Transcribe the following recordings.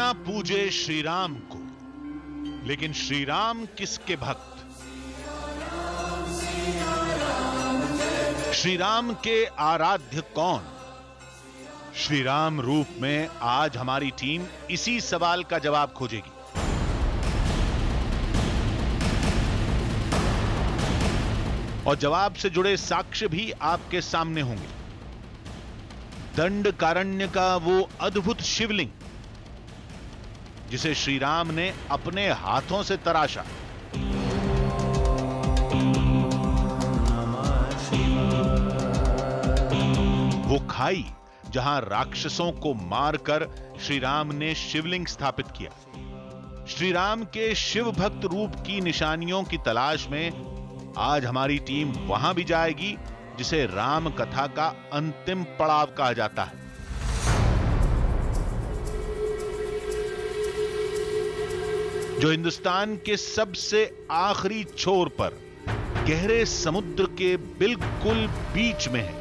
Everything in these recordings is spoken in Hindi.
दुनिया पूजे श्री राम को, लेकिन श्री राम किसके भक्त? श्री राम के आराध्य कौन? श्री राम रूप में आज हमारी टीम इसी सवाल का जवाब खोजेगी। और जवाब से जुड़े साक्ष्य भी आपके सामने होंगे। दंडकारण्य का वो अद्भुत शिवलिंग जिसे श्री राम ने अपने हाथों से तराशा, वो खाई जहां राक्षसों को मारकर श्री राम ने शिवलिंग स्थापित किया। श्री राम के शिव भक्त रूप की निशानियों की तलाश में आज हमारी टीम वहां भी जाएगी जिसे राम कथा का अंतिम पड़ाव कहा जाता है। जो हिंदुस्तान के सबसे आखिरी छोर पर गहरे समुद्र के बिल्कुल बीच में है।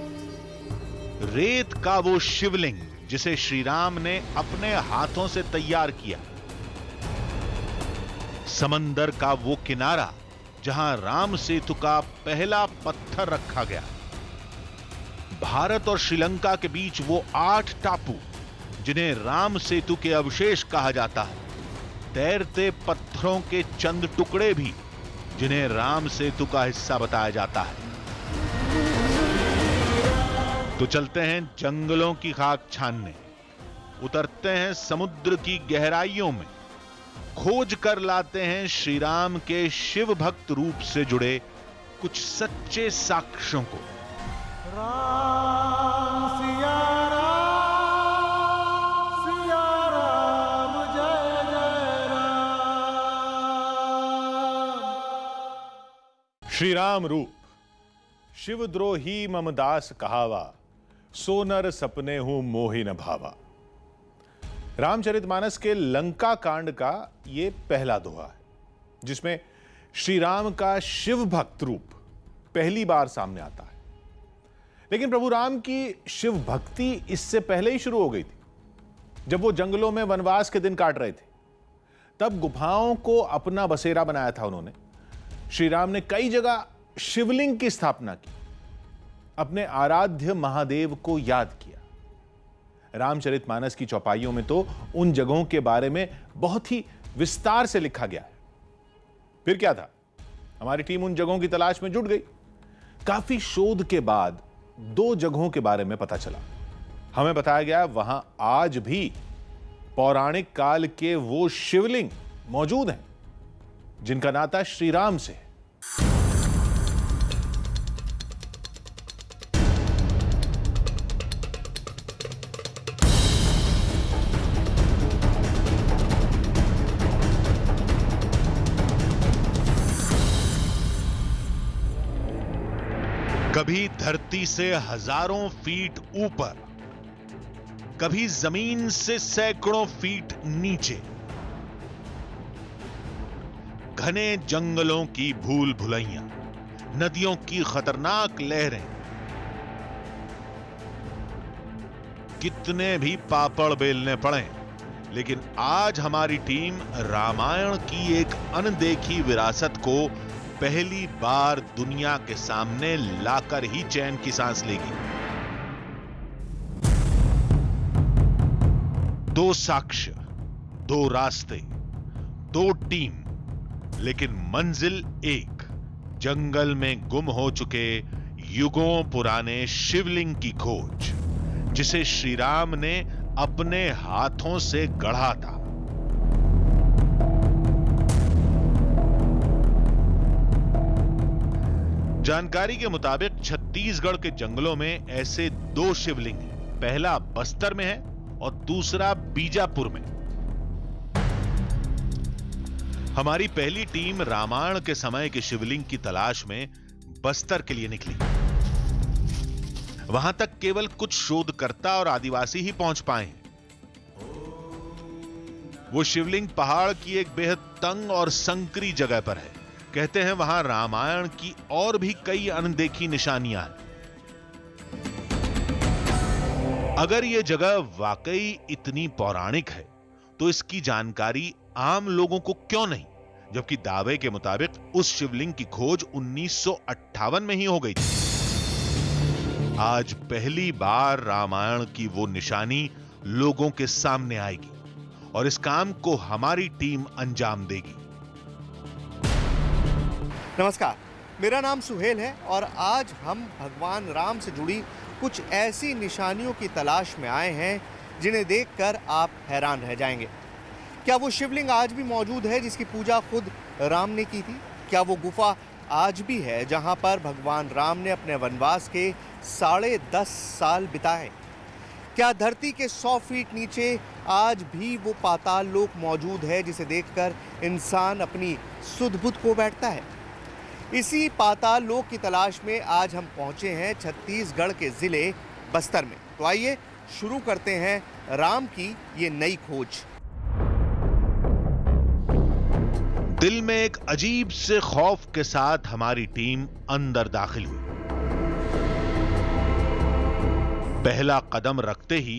रेत का वो शिवलिंग जिसे श्री राम ने अपने हाथों से तैयार किया। समंदर का वो किनारा जहां राम सेतु का पहला पत्थर रखा गया। भारत और श्रीलंका के बीच वो 8 टापू जिन्हें राम सेतु के अवशेष कहा जाता है। तैरते पत्थरों के चंद टुकड़े भी जिन्हें राम सेतु का हिस्सा बताया जाता है। तो चलते हैं जंगलों की खाक छानने, उतरते हैं समुद्र की गहराइयों में, खोज कर लाते हैं श्री राम के शिव भक्त रूप से जुड़े कुछ सच्चे साक्ष्यों को। राम सिया राम जय जय राम। श्री राम रूप शिवद्रोही ममदास कहावा, सो नर सपने हूं मोहि न भावा। रामचरितमानस के लंका कांड का यह पहला दोहा है जिसमें श्री राम का शिव भक्त रूप पहली बार सामने आता है। लेकिन प्रभु राम की शिव भक्ति इससे पहले ही शुरू हो गई थी। जब वो जंगलों में वनवास के दिन काट रहे थे तब गुफाओं को अपना बसेरा बनाया था उन्होंने। श्री राम ने कई जगह शिवलिंग की स्थापना की, अपने आराध्य महादेव को याद किया। रामचरितमानस की चौपाइयों में तो उन जगहों के बारे में बहुत ही विस्तार से लिखा गया है। फिर क्या था, हमारी टीम उन जगहों की तलाश में जुट गई। काफी शोध के बाद 2 जगहों के बारे में पता चला। हमें बताया गया वहां आज भी पौराणिक काल के वो शिवलिंग मौजूद हैं जिनका नाता श्री राम से है। कभी धरती से हजारों फीट ऊपर, कभी जमीन से सैकड़ों फीट नीचे, घने जंगलों की भूल भुलैया, नदियों की खतरनाक लहरें, कितने भी पापड़ बेलने पड़े, लेकिन आज हमारी टीम रामायण की एक अनदेखी विरासत को पहली बार दुनिया के सामने लाकर ही चैन की सांस लेगी। 2 साक्ष्य, 2 रास्ते, 2 टीम, लेकिन मंजिल एक, जंगल में गुम हो चुके युगों पुराने शिवलिंग की खोज जिसे श्री राम ने अपने हाथों से गढ़ा था। जानकारी के मुताबिक छत्तीसगढ़ के जंगलों में ऐसे 2 शिवलिंग हैं। पहला बस्तर में है और दूसरा बीजापुर में। हमारी पहली टीम रामायण के समय के शिवलिंग की तलाश में बस्तर के लिए निकली। वहां तक केवल कुछ शोधकर्ता और आदिवासी ही पहुंच पाए हैं। वो शिवलिंग पहाड़ की एक बेहद तंग और संकरी जगह पर है। कहते हैं वहां रामायण की और भी कई अनदेखी निशानियां हैं। अगर यह जगह वाकई इतनी पौराणिक है तो इसकी जानकारी आम लोगों को क्यों नहीं, जबकि दावे के मुताबिक उस शिवलिंग की खोज 1958 में ही हो गई थी। आज पहली बार रामायण की वो निशानी लोगों के सामने आएगी और इस काम को हमारी टीम अंजाम देगी। नमस्कार, मेरा नाम सुहेल है और आज हम भगवान राम से जुड़ी कुछ ऐसी निशानियों की तलाश में आए हैं जिन्हें देखकर आप हैरान रह जाएंगे। क्या वो शिवलिंग आज भी मौजूद है जिसकी पूजा खुद राम ने की थी? क्या वो गुफा आज भी है जहां पर भगवान राम ने अपने वनवास के 10.5 साल बिताए? क्या धरती के 100 फीट नीचे आज भी वो पाताल लोक मौजूद है जिसे देखकर इंसान अपनी सुध-बुध खो बैठता है? इसी पाताल लोक की तलाश में आज हम पहुंचे हैं छत्तीसगढ़ के जिले बस्तर में। तो आइए शुरू करते हैं राम की ये नई खोज। दिल में एक अजीब से खौफ के साथ हमारी टीम अंदर दाखिल हुई। पहला कदम रखते ही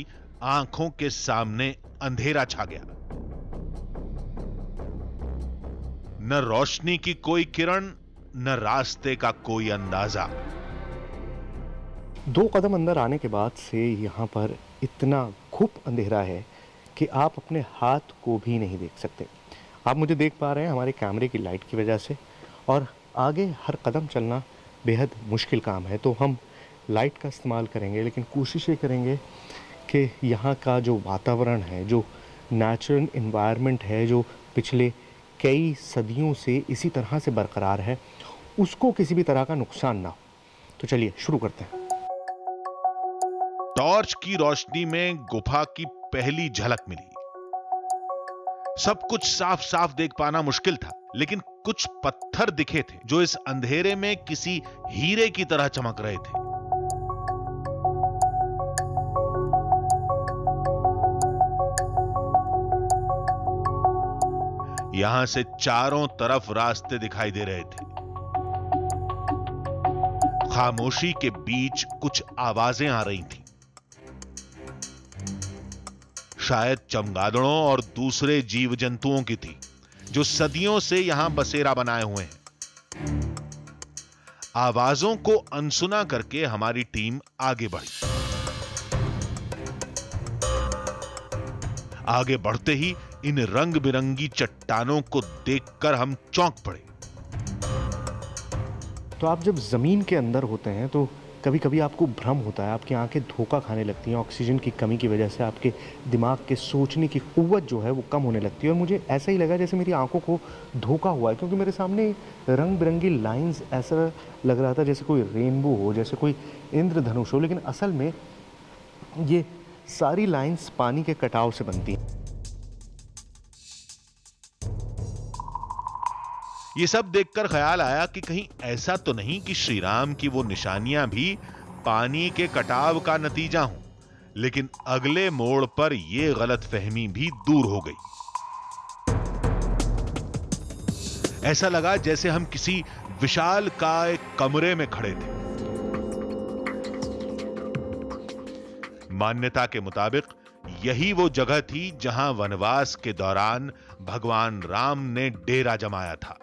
आंखों के सामने अंधेरा छा गया। न रोशनी की कोई किरण, न रास्ते का कोई अंदाजा। 2 कदम अंदर आने के बाद से यहाँ पर इतना घुप अंधेरा है कि आप अपने हाथ को भी नहीं देख सकते। आप मुझे देख पा रहे हैं हमारे कैमरे की लाइट की वजह से, और आगे हर कदम चलना बेहद मुश्किल काम है। तो हम लाइट का इस्तेमाल करेंगे, लेकिन कोशिश ये करेंगे कि यहाँ का जो वातावरण है, जो नेचुरल एनवायरनमेंट है, जो पिछले कई सदियों से इसी तरह से बरकरार है, उसको किसी भी तरह का नुकसान ना हो। तो चलिए शुरू करते हैं। टॉर्च की रोशनी में गुफा की पहली झलक मिली। सब कुछ साफ साफ देख पाना मुश्किल था, लेकिन कुछ पत्थर दिखे थे जो इस अंधेरे में किसी हीरे की तरह चमक रहे थे। यहां से चारों तरफ रास्ते दिखाई दे रहे थे। खामोशी के बीच कुछ आवाजें आ रही थीं। शायद चमगादड़ों और दूसरे जीव जंतुओं की थी, जो सदियों से यहां बसेरा बनाए हुए हैं। आवाजों को अनसुना करके हमारी टीम आगे बढ़ी। आगे बढ़ते ही इन रंग बिरंगी चट्टानों को देखकर हम चौंक पड़े। तो आप जब ज़मीन के अंदर होते हैं तो कभी कभी आपको भ्रम होता है, आपकी आंखें धोखा खाने लगती हैं। ऑक्सीजन की कमी की वजह से आपके दिमाग के सोचने की कुव्वत जो है वो कम होने लगती है। और मुझे ऐसा ही लगा जैसे मेरी आंखों को धोखा हुआ है, क्योंकि मेरे सामने रंग बिरंगी लाइंस, ऐसा लग रहा था जैसे कोई रेनबो हो, जैसे कोई इंद्रधनुष हो, लेकिन असल में ये सारी लाइंस पानी के कटाव से बनती हैं। ये सब देखकर ख्याल आया कि कहीं ऐसा तो नहीं कि श्री राम की वो निशानियां भी पानी के कटाव का नतीजा हों। लेकिन अगले मोड़ पर यह गलतफहमी भी दूर हो गई। ऐसा लगा जैसे हम किसी विशालकाय कमरे में खड़े थे। मान्यता के मुताबिक यही वो जगह थी जहां वनवास के दौरान भगवान राम ने डेरा जमाया था।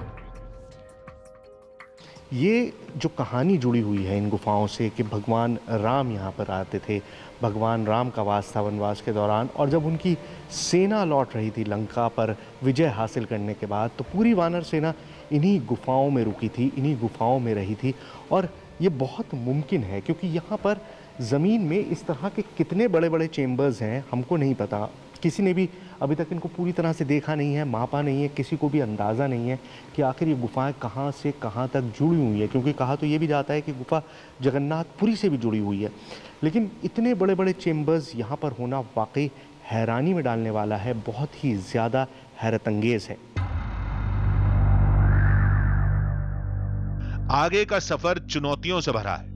ये जो कहानी जुड़ी हुई है इन गुफाओं से कि भगवान राम यहाँ पर आते थे, भगवान राम का वास था वनवास के दौरान, और जब उनकी सेना लौट रही थी लंका पर विजय हासिल करने के बाद, तो पूरी वानर सेना इन्हीं गुफाओं में रुकी थी, इन्हीं गुफाओं में रही थी। और ये बहुत मुमकिन है क्योंकि यहाँ पर ज़मीन में इस तरह के कितने बड़े बड़े चेम्बर्स हैं हमको नहीं पता। किसी ने भी अभी तक इनको पूरी तरह से देखा नहीं है, मापा नहीं है, किसी को भी अंदाज़ा नहीं है कि आखिर ये गुफाएं कहाँ से कहाँ तक जुड़ी हुई है। क्योंकि कहा तो ये भी जाता है कि गुफा जगन्नाथपुरी से भी जुड़ी हुई है, लेकिन इतने बड़े बड़े चेम्बर्स यहाँ पर होना वाकई हैरानी में डालने वाला है, बहुत ही ज़्यादा हैरत अंगेज़ है। आगे का सफर चुनौतियों से भरा है।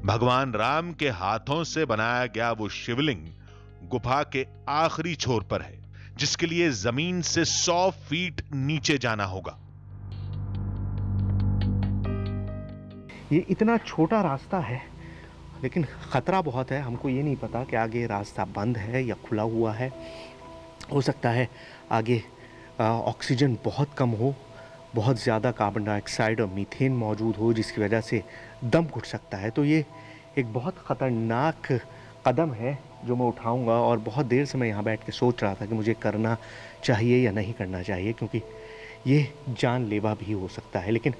भगवान राम के हाथों से बनाया गया वो शिवलिंग गुफा के आखिरी छोर पर है, जिसके लिए जमीन से 100 फीट नीचे जाना होगा। ये इतना छोटा रास्ता है लेकिन ख़तरा बहुत है। हमको ये नहीं पता कि आगे रास्ता बंद है या खुला हुआ है। हो सकता है आगे ऑक्सीजन बहुत कम हो, बहुत ज़्यादा कार्बन डाइऑक्साइड और मीथेन मौजूद हो, जिसकी वजह से दम घुट सकता है। तो ये एक बहुत ख़तरनाक कदम है जो मैं उठाऊंगा, और बहुत देर से मैं यहाँ बैठ के सोच रहा था कि मुझे करना चाहिए या नहीं करना चाहिए, क्योंकि ये जानलेवा भी हो सकता है। लेकिन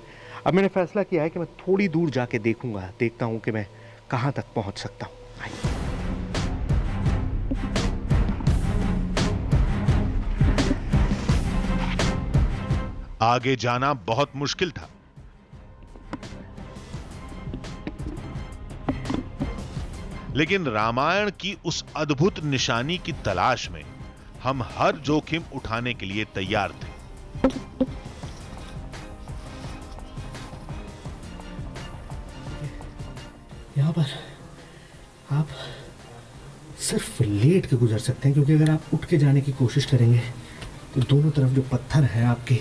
अब मैंने फैसला किया है कि मैं थोड़ी दूर जाके देखता हूँ कि मैं कहाँ तक पहुँच सकता हूँ। आगे जाना बहुत मुश्किल था, लेकिन रामायण की उस अद्भुत निशानी की तलाश में हम हर जोखिम उठाने के लिए तैयार थे। यहाँ पर आप सिर्फ लेट के गुजर सकते हैं, क्योंकि अगर आप उठ के जाने की कोशिश करेंगे तो दोनों तरफ जो पत्थर हैं आपके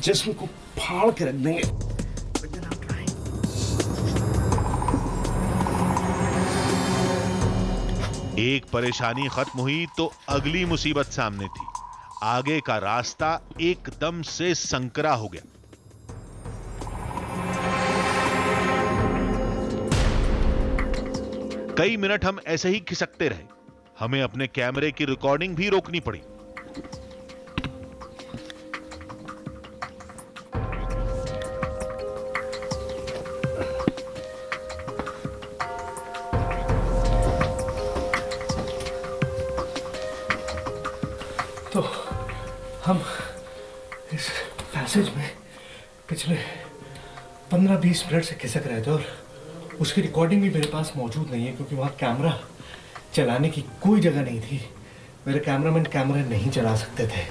जिस्म को फाड़ के रख देंगे। एक परेशानी खत्म हुई तो अगली मुसीबत सामने थी। आगे का रास्ता एकदम से संकरा हो गया। कई मिनट हम ऐसे ही खिसकते रहे। हमें अपने कैमरे की रिकॉर्डिंग भी रोकनी पड़ी। तो हम इस पैसेज में पिछले 15-20 मिनट से खिसक रहे थे, और उसकी रिकॉर्डिंग भी मेरे पास मौजूद नहीं है, क्योंकि वहाँ कैमरा चलाने की कोई जगह नहीं थी। मेरे कैमरामैन कैमरा नहीं चला सकते थे।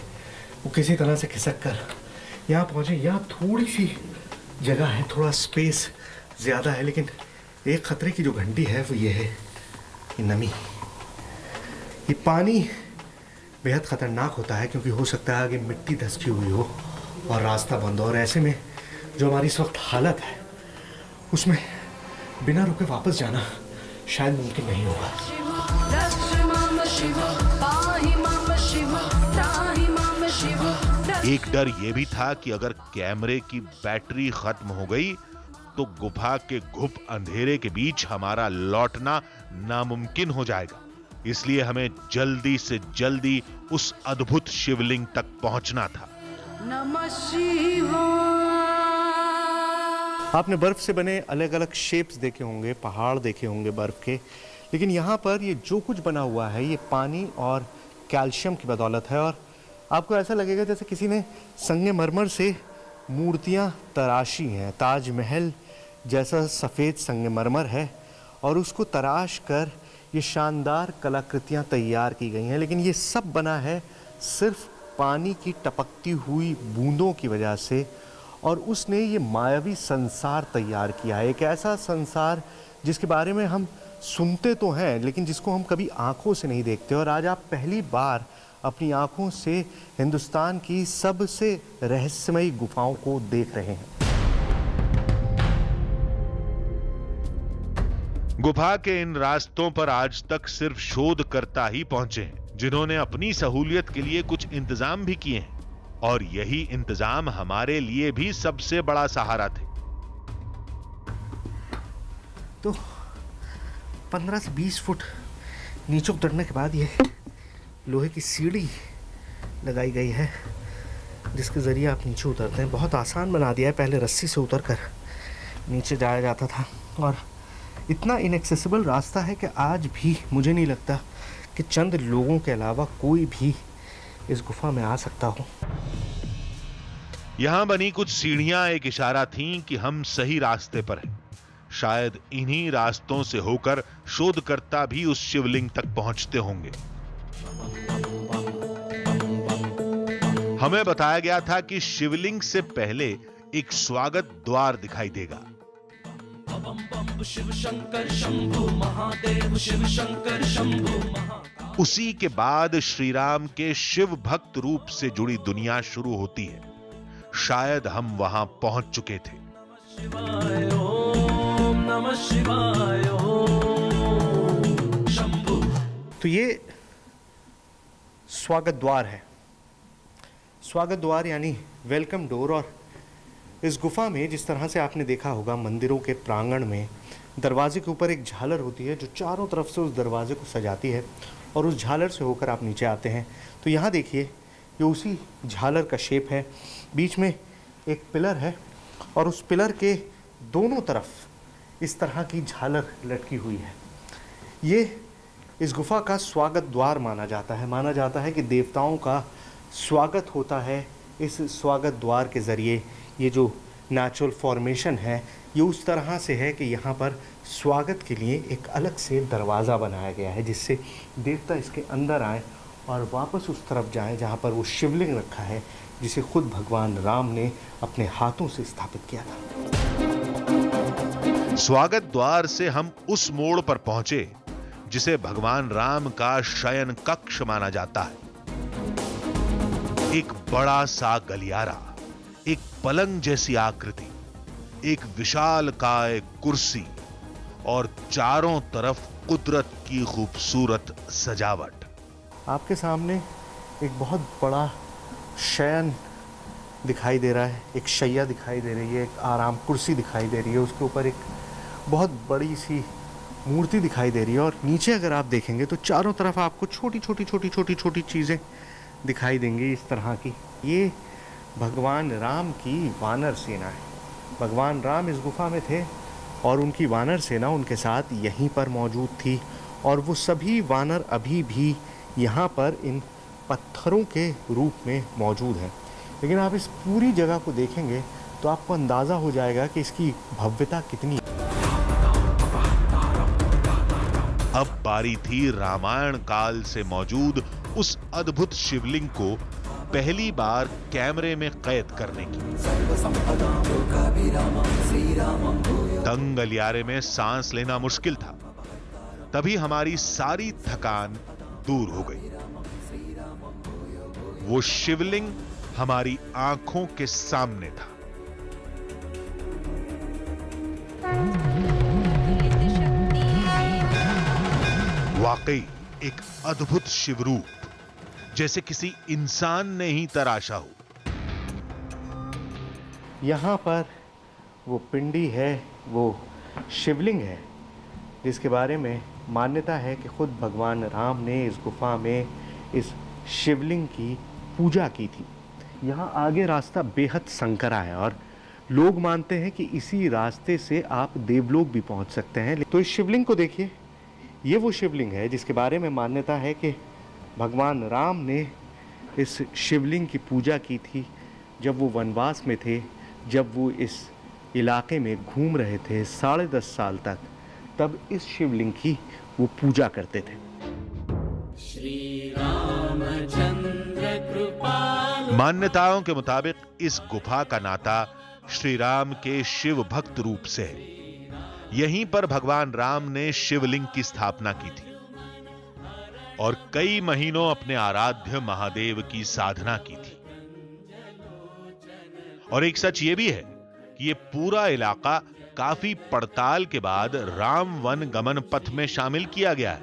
वो किसी तरह से खिसक कर यहाँ पहुँचे। यहाँ थोड़ी सी जगह है, थोड़ा स्पेस ज़्यादा है, लेकिन एक ख़तरे की जो घंटी है वो ये है, ये नमी। ये पानी बेहद ख़तरनाक होता है, क्योंकि हो सकता है आगे मिट्टी धंसी हुई हो और रास्ता बंद हो, और ऐसे में जो हमारी इस वक्त हालत है उसमें बिना रुके वापस जाना शायद मुमकिन नहीं होगा। एक डर यह भी था कि अगर कैमरे की बैटरी खत्म हो गई तो गुफा के घुप अंधेरे के बीच हमारा लौटना नामुमकिन हो जाएगा। इसलिए हमें जल्दी से जल्दी उस अद्भुत शिवलिंग तक पहुंचना था। नमः शिवाय। आपने बर्फ से बने अलग अलग शेप्स देखे होंगे, पहाड़ देखे होंगे बर्फ के, लेकिन यहाँ पर ये जो कुछ बना हुआ है ये पानी और कैल्शियम की बदौलत है। और आपको ऐसा लगेगा जैसे किसी ने संगमरमर से मूर्तियाँ तराशी हैं। ताजमहल जैसा सफ़ेद संगमरमर है और उसको तराश कर ये शानदार कलाकृतियाँ तैयार की गई हैं, लेकिन ये सब बना है सिर्फ पानी की टपकती हुई बूंदों की वजह से। और उसने ये मायावी संसार तैयार किया है, एक ऐसा संसार जिसके बारे में हम सुनते तो हैं लेकिन जिसको हम कभी आँखों से नहीं देखते। और आज आप पहली बार अपनी आँखों से हिंदुस्तान की सबसे रहस्यमयी गुफाओं को देख रहे हैं। गुफा के इन रास्तों पर आज तक सिर्फ शोधकर्ता ही पहुंचे हैं, जिन्होंने अपनी सहूलियत के लिए कुछ इंतजाम भी किए हैं, और यही इंतजाम हमारे लिए भी सबसे बड़ा सहारा थे। तो 15 से 20 फुट नीचे उतरने के बाद ये लोहे की सीढ़ी लगाई गई है, जिसके ज़रिए आप नीचे उतरते हैं। बहुत आसान बना दिया है। पहले रस्सी से उतरकर नीचे जाया जाता था, और इतना इनएक्सेसिबल रास्ता है कि आज भी मुझे नहीं लगता कि चंद लोगों के अलावा कोई भी इस गुफा में आ सकता हो। यहां बनी कुछ सीढ़ियां एक इशारा थीं कि हम सही रास्ते पर हैं। शायद इन्हीं रास्तों से होकर शोधकर्ता भी उस शिवलिंग तक पहुंचते होंगे। हमें बताया गया था कि शिवलिंग से पहले एक स्वागत द्वार दिखाई देगा। शिव शंकर शंभु महादेव, शिव शंकर शंभु। उसी के बाद श्री राम के शिव भक्त रूप से जुड़ी दुनिया शुरू होती है। शायद हम वहां पहुंच चुके थे। ओम नमः शिवाय, ओम तो ये स्वागत द्वार है। स्वागत द्वार यानी वेलकम डोर। और इस गुफा में जिस तरह से आपने देखा होगा मंदिरों के प्रांगण में दरवाजे के ऊपर एक झालर होती है जो चारों तरफ से उस दरवाजे को सजाती है, और उस झालर से होकर आप नीचे आते हैं तो यहाँ देखिए ये उसी झालर का शेप है। बीच में एक पिलर है और उस पिलर के दोनों तरफ इस तरह की झालर लटकी हुई है। ये इस गुफा का स्वागत द्वार माना जाता है। माना जाता है कि देवताओं का स्वागत होता है इस स्वागत द्वार के ज़रिए। ये जो नेचुरल फॉर्मेशन है ये उस तरह से है कि यहाँ पर स्वागत के लिए एक अलग से दरवाज़ा बनाया गया है जिससे देवता इसके अंदर आए और वापस उस तरफ जाएं जहाँ पर वो शिवलिंग रखा है जिसे खुद भगवान राम ने अपने हाथों से स्थापित किया था। स्वागत द्वार से हम उस मोड़ पर पहुंचे जिसे भगवान राम का शयन कक्ष माना जाता है। एक बड़ा सा गलियारा, एक पलंग जैसी आकृति, एक विशालकाय कुर्सी और चारों तरफ कुदरत की खूबसूरत सजावट। आपके सामने एक बहुत बड़ा शयन दिखाई दे रहा है, एक शैया दिखाई दे रही है, एक आराम कुर्सी दिखाई दे रही है, उसके ऊपर एक बहुत बड़ी सी मूर्ति दिखाई दे रही है। और नीचे अगर आप देखेंगे तो चारों तरफ आपको छोटी छोटी चीज़ें दिखाई देंगी इस तरह की। ये भगवान राम की वानर सेना है। भगवान राम इस गुफा में थे और उनकी वानर सेना उनके साथ यहीं पर मौजूद थी, और वो सभी वानर अभी भी यहाँ पर इन पत्थरों के रूप में मौजूद हैं। लेकिन आप इस पूरी जगह को देखेंगे तो आपको अंदाज़ा हो जाएगा कि इसकी भव्यता कितनी है। अब बारी थी रामायण काल से मौजूद उस अद्भुत शिवलिंग को पहली बार कैमरे में कैद करने की। तंग गलियारे में सांस लेना मुश्किल था। तभी हमारी सारी थकान दूर हो गई। वो शिवलिंग हमारी आंखों के सामने था। वाकई एक अद्भुत शिवरूप, जैसे किसी इंसान ने ही तराशा हो। यहाँ पर वो पिंडी है, वो शिवलिंग है जिसके बारे में मान्यता है कि खुद भगवान राम ने इस गुफा में इस शिवलिंग की पूजा की थी। यहाँ आगे रास्ता बेहद संकरा है और लोग मानते हैं कि इसी रास्ते से आप देवलोक भी पहुँच सकते हैं। तो इस शिवलिंग को देखिए, ये वो शिवलिंग है जिसके बारे में मान्यता है कि भगवान राम ने इस शिवलिंग की पूजा की थी जब वो वनवास में थे, जब वो इस इलाके में घूम रहे थे 10.5 साल तक, तब इस शिवलिंग की वो पूजा करते थे। मान्यताओं के मुताबिक इस गुफा का नाता श्री राम के शिव भक्त रूप से है। यहीं पर भगवान राम ने शिवलिंग की स्थापना की थी और कई महीनों अपने आराध्य महादेव की साधना की थी। और एक सच यह भी है कि यह पूरा इलाका काफी पड़ताल के बाद राम वन गमन पथ में शामिल किया गया है।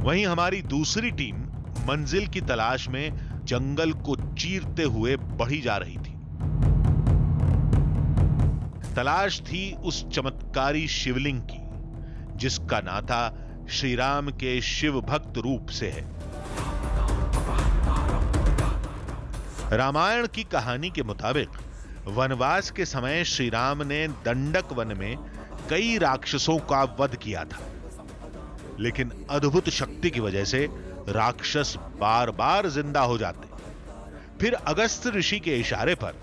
वहीं हमारी दूसरी टीम मंजिल की तलाश में जंगल को चीरते हुए बढ़ी जा रही थी। तलाश थी उस चमत्कारी शिवलिंग की जिसका नाता श्री राम के शिव भक्त रूप से है। रामायण की कहानी के मुताबिक वनवास के समय श्री राम ने दंडक वन में कई राक्षसों का वध किया था, लेकिन अद्भुत शक्ति की वजह से राक्षस बार बार जिंदा हो जाते। फिर अगस्त्य ऋषि के इशारे पर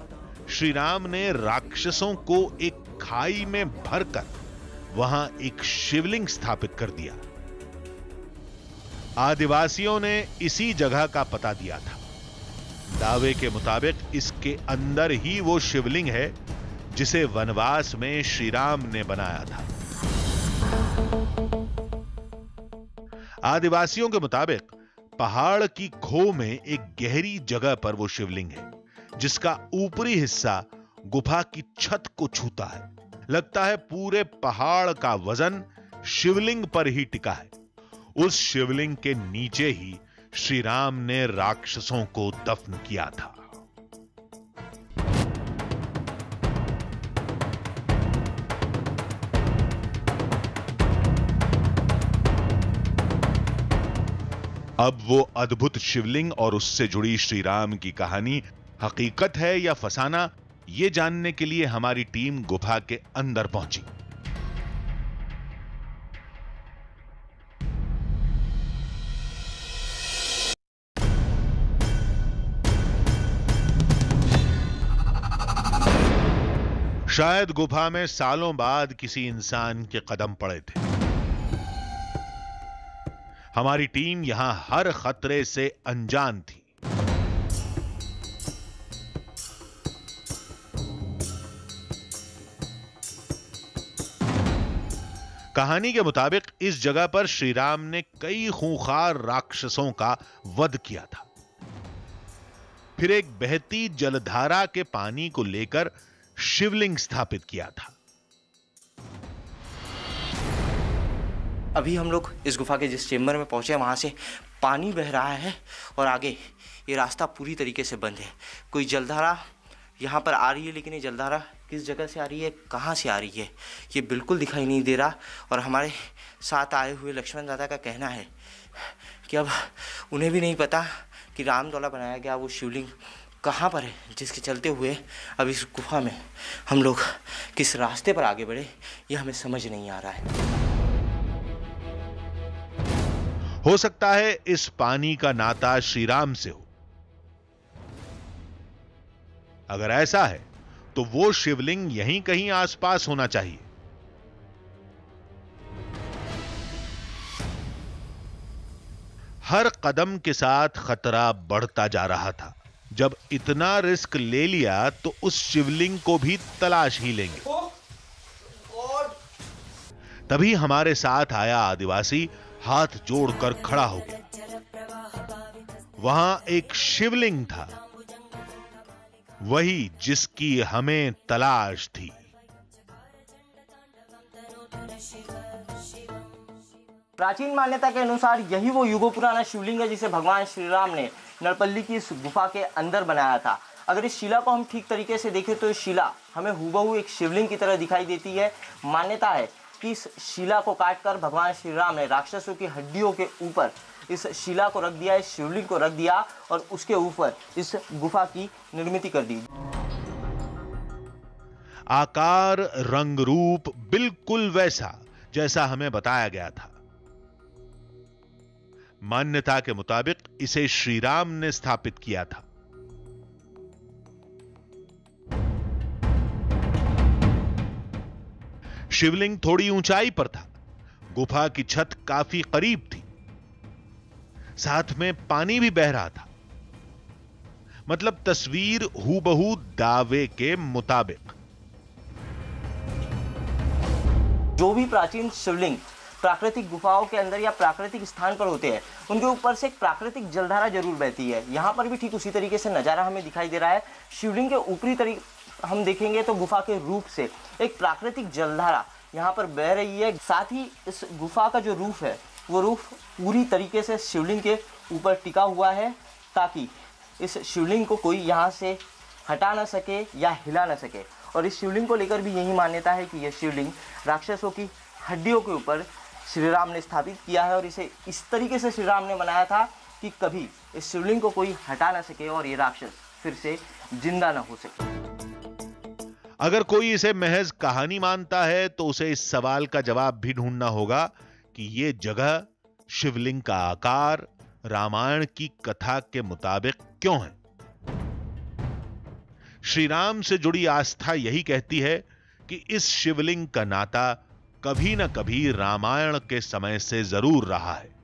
श्री राम ने राक्षसों को एक खाई में भरकर वहां एक शिवलिंग स्थापित कर दिया। आदिवासियों ने इसी जगह का पता दिया था। दावे के मुताबिक इसके अंदर ही वो शिवलिंग है जिसे वनवास में श्री राम ने बनाया था। आदिवासियों के मुताबिक पहाड़ की खो में एक गहरी जगह पर वो शिवलिंग है, जिसका ऊपरी हिस्सा गुफा की छत को छूता है। लगता है पूरे पहाड़ का वजन शिवलिंग पर ही टिका है। उस शिवलिंग के नीचे ही श्री राम ने राक्षसों को दफन किया था। अब वो अद्भुत शिवलिंग और उससे जुड़ी श्री राम की कहानी हकीकत है या फसाना, ये जानने के लिए हमारी टीम गुफा के अंदर पहुंची। शायद गुफा में सालों बाद किसी इंसान के कदम पड़े थे। हमारी टीम यहां हर खतरे से अनजान थी। कहानी के मुताबिक इस जगह पर श्री राम ने कई खूंखार राक्षसों का वध किया था। फिर एक बहती जलधारा के पानी को लेकर शिवलिंग स्थापित किया था। अभी हम लोग इस गुफा के जिस चेंबर में पहुंचे वहां से पानी बह रहा है और आगे ये रास्ता पूरी तरीके से बंद है। कोई जलधारा यहाँ पर आ रही है, लेकिन ये जलधारा किस जगह से आ रही है, कहाँ से आ रही है, ये बिल्कुल दिखाई नहीं दे रहा। और हमारे साथ आए हुए लक्ष्मण दादा का कहना है कि अब उन्हें भी नहीं पता कि राम द्वारा बनाया गया वो शिवलिंग कहाँ पर है, जिसके चलते हुए अब इस गुफा में हम लोग किस रास्ते पर आगे बढ़े ये हमें समझ नहीं आ रहा है। हो सकता है इस पानी का नाता श्री राम से हो। अगर ऐसा है तो वो शिवलिंग यहीं कहीं आसपास होना चाहिए। हर कदम के साथ खतरा बढ़ता जा रहा था। जब इतना रिस्क ले लिया तो उस शिवलिंग को भी तलाश ही लेंगे। तभी हमारे साथ आया आदिवासी हाथ जोड़कर खड़ा हो गया। वहां एक शिवलिंग था, वही जिसकी हमें तलाश थी। प्राचीन मान्यता के अनुसार यही वो युगों पुराना शिवलिंग है जिसे भगवान श्री राम ने नरपल्ली की इस गुफा के अंदर बनाया था। अगर इस शिला को हम ठीक तरीके से देखें तो इस शिला हमें हूबहू एक शिवलिंग की तरह दिखाई देती है। मान्यता है कि इस शिला को काटकर भगवान श्री राम ने राक्षसों की हड्डियों के ऊपर इस शिला को रख दिया, इस शिवलिंग को रख दिया और उसके ऊपर इस गुफा की निर्मित कर दी। आकार, रंग, रूप बिल्कुल वैसा जैसा हमें बताया गया था। मान्यता के मुताबिक इसे श्री राम ने स्थापित किया था। शिवलिंग थोड़ी ऊंचाई पर था। गुफा की छत काफी करीब थी। साथ में पानी भी बह रहा था। मतलब तस्वीर हूबहू दावे के मुताबिक। जो भी प्राचीन शिवलिंग प्राकृतिक गुफाओं के अंदर या प्राकृतिक स्थान पर होते हैं, उनके ऊपर से एक प्राकृतिक जलधारा जरूर बहती है। यहाँ पर भी ठीक उसी तरीके से नज़ारा हमें दिखाई दे रहा है। शिवलिंग के ऊपरी तरीके हम देखेंगे तो गुफा के रूप से एक प्राकृतिक जलधारा यहाँ पर बह रही है। साथ ही इस गुफा का जो रूफ है वो रूफ पूरी तरीके से शिवलिंग के ऊपर टिका हुआ है, ताकि इस शिवलिंग को कोई यहाँ से हटा ना सके या हिला ना सके। और इस शिवलिंग को लेकर भी यही मान्यता है कि यह शिवलिंग राक्षसों की हड्डियों के ऊपर श्री राम ने स्थापित किया है और इसे इस तरीके से श्री राम ने बनाया था कि कभी इस शिवलिंग को कोई हटा ना सके और ये राक्षस फिर से जिंदा ना हो सके। अगर कोई इसे महज कहानी मानता है तो उसे इस सवाल का जवाब भी ढूंढना होगा कि ये जगह, शिवलिंग का आकार रामायण की कथा के मुताबिक क्यों है। श्री राम से जुड़ी आस्था यही कहती है कि इस शिवलिंग का नाता कभी न कभी रामायण के समय से जरूर रहा है।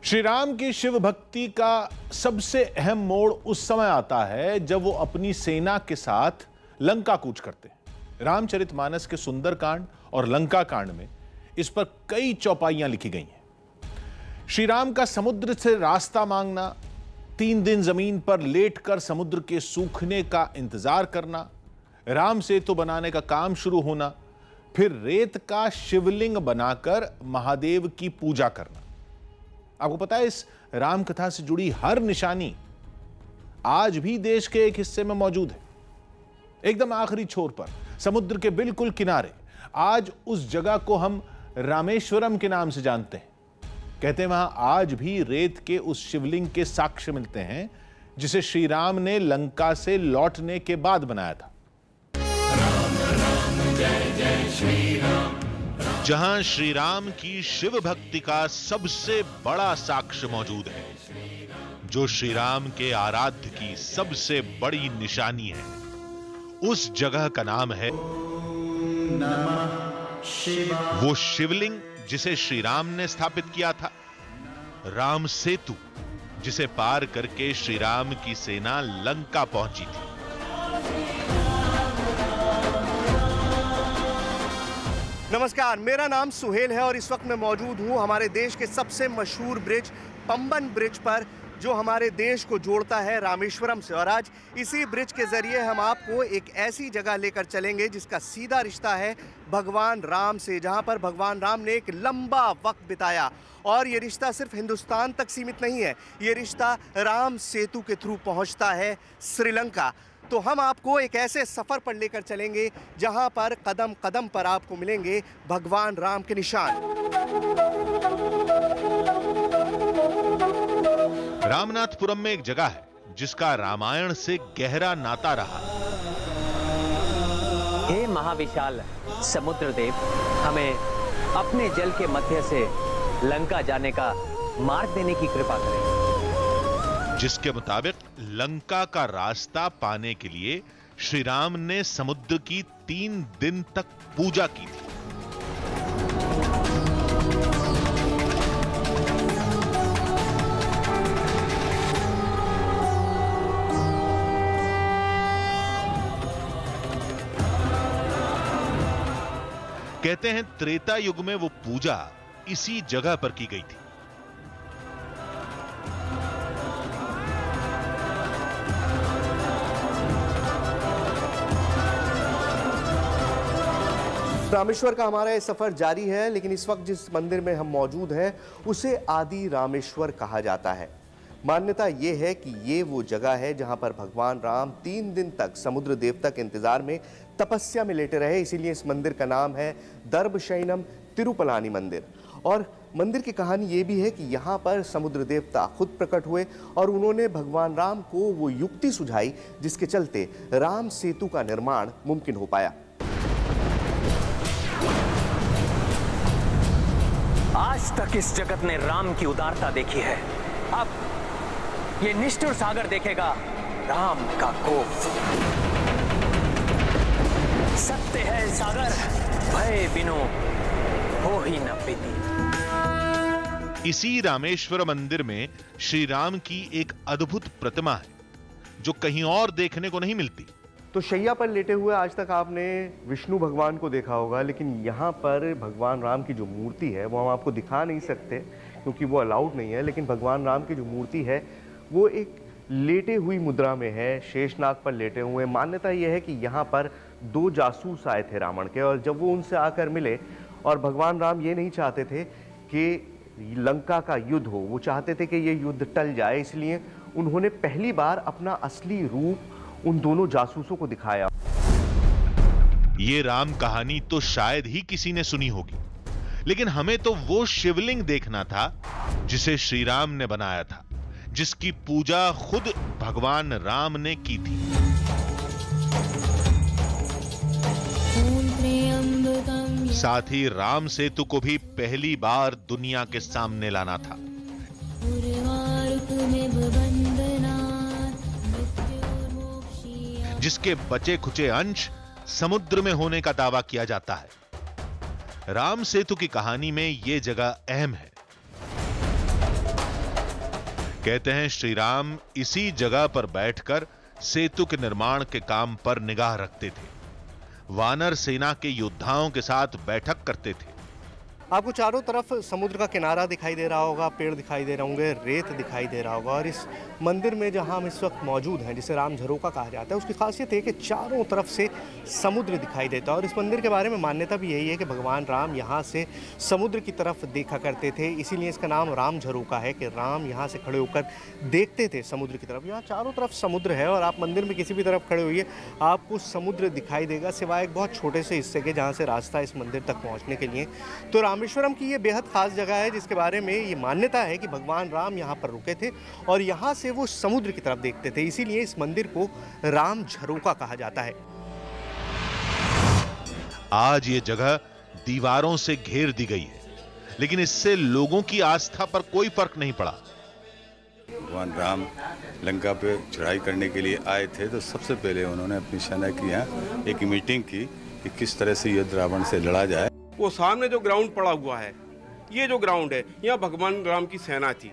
श्री राम की शिव भक्ति का सबसे अहम मोड़ उस समय आता है जब वो अपनी सेना के साथ लंका कूच करते हैं। रामचरितमानस के सुंदरकांड और लंका कांड में इस पर कई चौपाइयां लिखी गई हैं। श्री राम का समुद्र से रास्ता मांगना, 3 दिन जमीन पर लेटकर समुद्र के सूखने का इंतजार करना, राम सेतु बनाने का काम शुरू होना, फिर रेत का शिवलिंग बनाकर महादेव की पूजा करना। आपको पता है, इस राम कथा से जुड़ी हर निशानी आज भी देश के एक हिस्से में मौजूद है। एकदम आखिरी छोर पर, समुद्र के बिल्कुल किनारे, आज उस जगह को हम रामेश्वरम के नाम से जानते हैं। कहते हैं वहां आज भी रेत के उस शिवलिंग के साक्ष्य मिलते हैं जिसे श्री राम ने लंका से लौटने के बाद बनाया था। जहां श्री राम की शिव भक्ति का सबसे बड़ा साक्ष्य मौजूद है, जो श्री राम के आराध्य की सबसे बड़ी निशानी है, उस जगह का नाम है वो शिवलिंग जिसे श्री राम ने स्थापित किया था, राम सेतु, जिसे पार करके श्री राम की सेना लंका पहुंची थी। नमस्कार, मेरा नाम सुहेल है और इस वक्त मैं मौजूद हूं हमारे देश के सबसे मशहूर ब्रिज पंबन ब्रिज पर, जो हमारे देश को जोड़ता है रामेश्वरम से। और आज इसी ब्रिज के जरिए हम आपको एक ऐसी जगह लेकर चलेंगे जिसका सीधा रिश्ता है भगवान राम से, जहां पर भगवान राम ने एक लंबा वक्त बिताया। और ये रिश्ता सिर्फ हिंदुस्तान तक सीमित नहीं है, ये रिश्ता राम सेतु के थ्रू पहुंचता है श्रीलंका। तो हम आपको एक ऐसे सफर पर लेकर चलेंगे जहां पर कदम कदम पर आपको मिलेंगे भगवान राम के निशान। रामनाथपुरम में एक जगह है जिसका रामायण से गहरा नाता रहा। हे महाविशाल समुद्र देव, हमें अपने जल के मध्य से लंका जाने का मार्ग देने की कृपा करें। जिसके मुताबिक लंका का रास्ता पाने के लिए श्री राम ने समुद्र की 3 दिन तक पूजा की थी। कहते हैं त्रेता युग में वो पूजा इसी जगह पर की गई थी। रामेश्वर का हमारा ये सफर जारी है, लेकिन इस वक्त जिस मंदिर में हम मौजूद हैं उसे आदि रामेश्वर कहा जाता है। मान्यता ये है कि ये वो जगह है जहां पर भगवान राम 3 दिन तक समुद्र देवता के इंतजार में तपस्या में लेटे रहे। इसीलिए इस मंदिर का नाम है दर्भशयनम तिरुपलानी मंदिर। और मंदिर की कहानी ये भी है कि यहाँ पर समुद्र देवता खुद प्रकट हुए और उन्होंने भगवान राम को वो युक्ति सुझाई जिसके चलते राम सेतु का निर्माण मुमकिन हो पाया। आज तक इस जगत ने राम की उदारता देखी है, अब ये निष्ठुर सागर देखेगा राम का कोप। सत्य है सागर, भय बिनु हो ही न पीती। इसी रामेश्वर मंदिर में श्री राम की एक अद्भुत प्रतिमा है जो कहीं और देखने को नहीं मिलती। तो शैया पर लेटे हुए आज तक आपने विष्णु भगवान को देखा होगा, लेकिन यहाँ पर भगवान राम की जो मूर्ति है वो हम आपको दिखा नहीं सकते क्योंकि वो अलाउड नहीं है। लेकिन भगवान राम की जो मूर्ति है वो एक लेटे हुई मुद्रा में है, शेषनाग पर लेटे हुए। मान्यता यह है कि यहाँ पर 2 जासूस आए थे रावण के, और जब वो उनसे आकर मिले, और भगवान राम ये नहीं चाहते थे कि लंका का युद्ध हो, वो चाहते थे कि ये युद्ध टल जाए, इसलिए उन्होंने पहली बार अपना असली रूप उन दोनों जासूसों को दिखाया। ये राम कहानी तो शायद ही किसी ने सुनी होगी, लेकिन हमें तो वो शिवलिंग देखना था जिसे श्री राम ने बनाया था, जिसकी पूजा खुद भगवान राम ने की थी। साथ ही राम सेतु को भी पहली बार दुनिया के सामने लाना था। जिसके बचे खुचे अंश समुद्र में होने का दावा किया जाता है। राम सेतु की कहानी में यह जगह अहम है। कहते हैं श्री राम इसी जगह पर बैठकर सेतु के निर्माण के काम पर निगाह रखते थे। वानर सेना के योद्धाओं के साथ बैठक करते थे। आपको चारों तरफ समुद्र का किनारा दिखाई दे रहा होगा, पेड़ दिखाई दे रहे होंगे, रेत दिखाई दे रहा होगा। और इस मंदिर में जहां हम इस वक्त मौजूद हैं, जिसे राम झरोका कहा जाता है, उसकी खासियत है कि चारों तरफ से समुद्र दिखाई देता है। और इस मंदिर के बारे में मान्यता भी यही है कि भगवान राम यहाँ से समुद्र की तरफ देखा करते थे, इसीलिए इसका नाम राम झरोका है कि राम यहाँ से खड़े होकर देखते थे समुद्र की तरफ। यहाँ चारों तरफ समुद्र है और आप मंदिर में किसी भी तरफ खड़े होइए आपको समुद्र दिखाई देगा, सिवाय एक बहुत छोटे से हिस्से के जहाँ से रास्ता इस मंदिर तक पहुँचने के लिए। तो रामेश्वरम की ये बेहद खास जगह है जिसके बारे में ये मान्यता है कि भगवान राम यहाँ पर रुके थे और यहाँ से वो समुद्र की तरफ देखते थे, इसीलिए इस मंदिर को राम झरोका कहा जाता है। आज ये जगह दीवारों से घेर दी गई है, लेकिन इससे लोगों की आस्था पर कोई फर्क नहीं पड़ा। भगवान राम लंका पे चढ़ाई करने के लिए आए थे तो सबसे पहले उन्होंने अपनी सेना की यहाँ एक मीटिंग की कि किस तरह से युद्ध रावण से लड़ा जाए। वो सामने जो ग्राउंड पड़ा हुआ है, ये जो ग्राउंड है, यहाँ भगवान राम की सेना थी,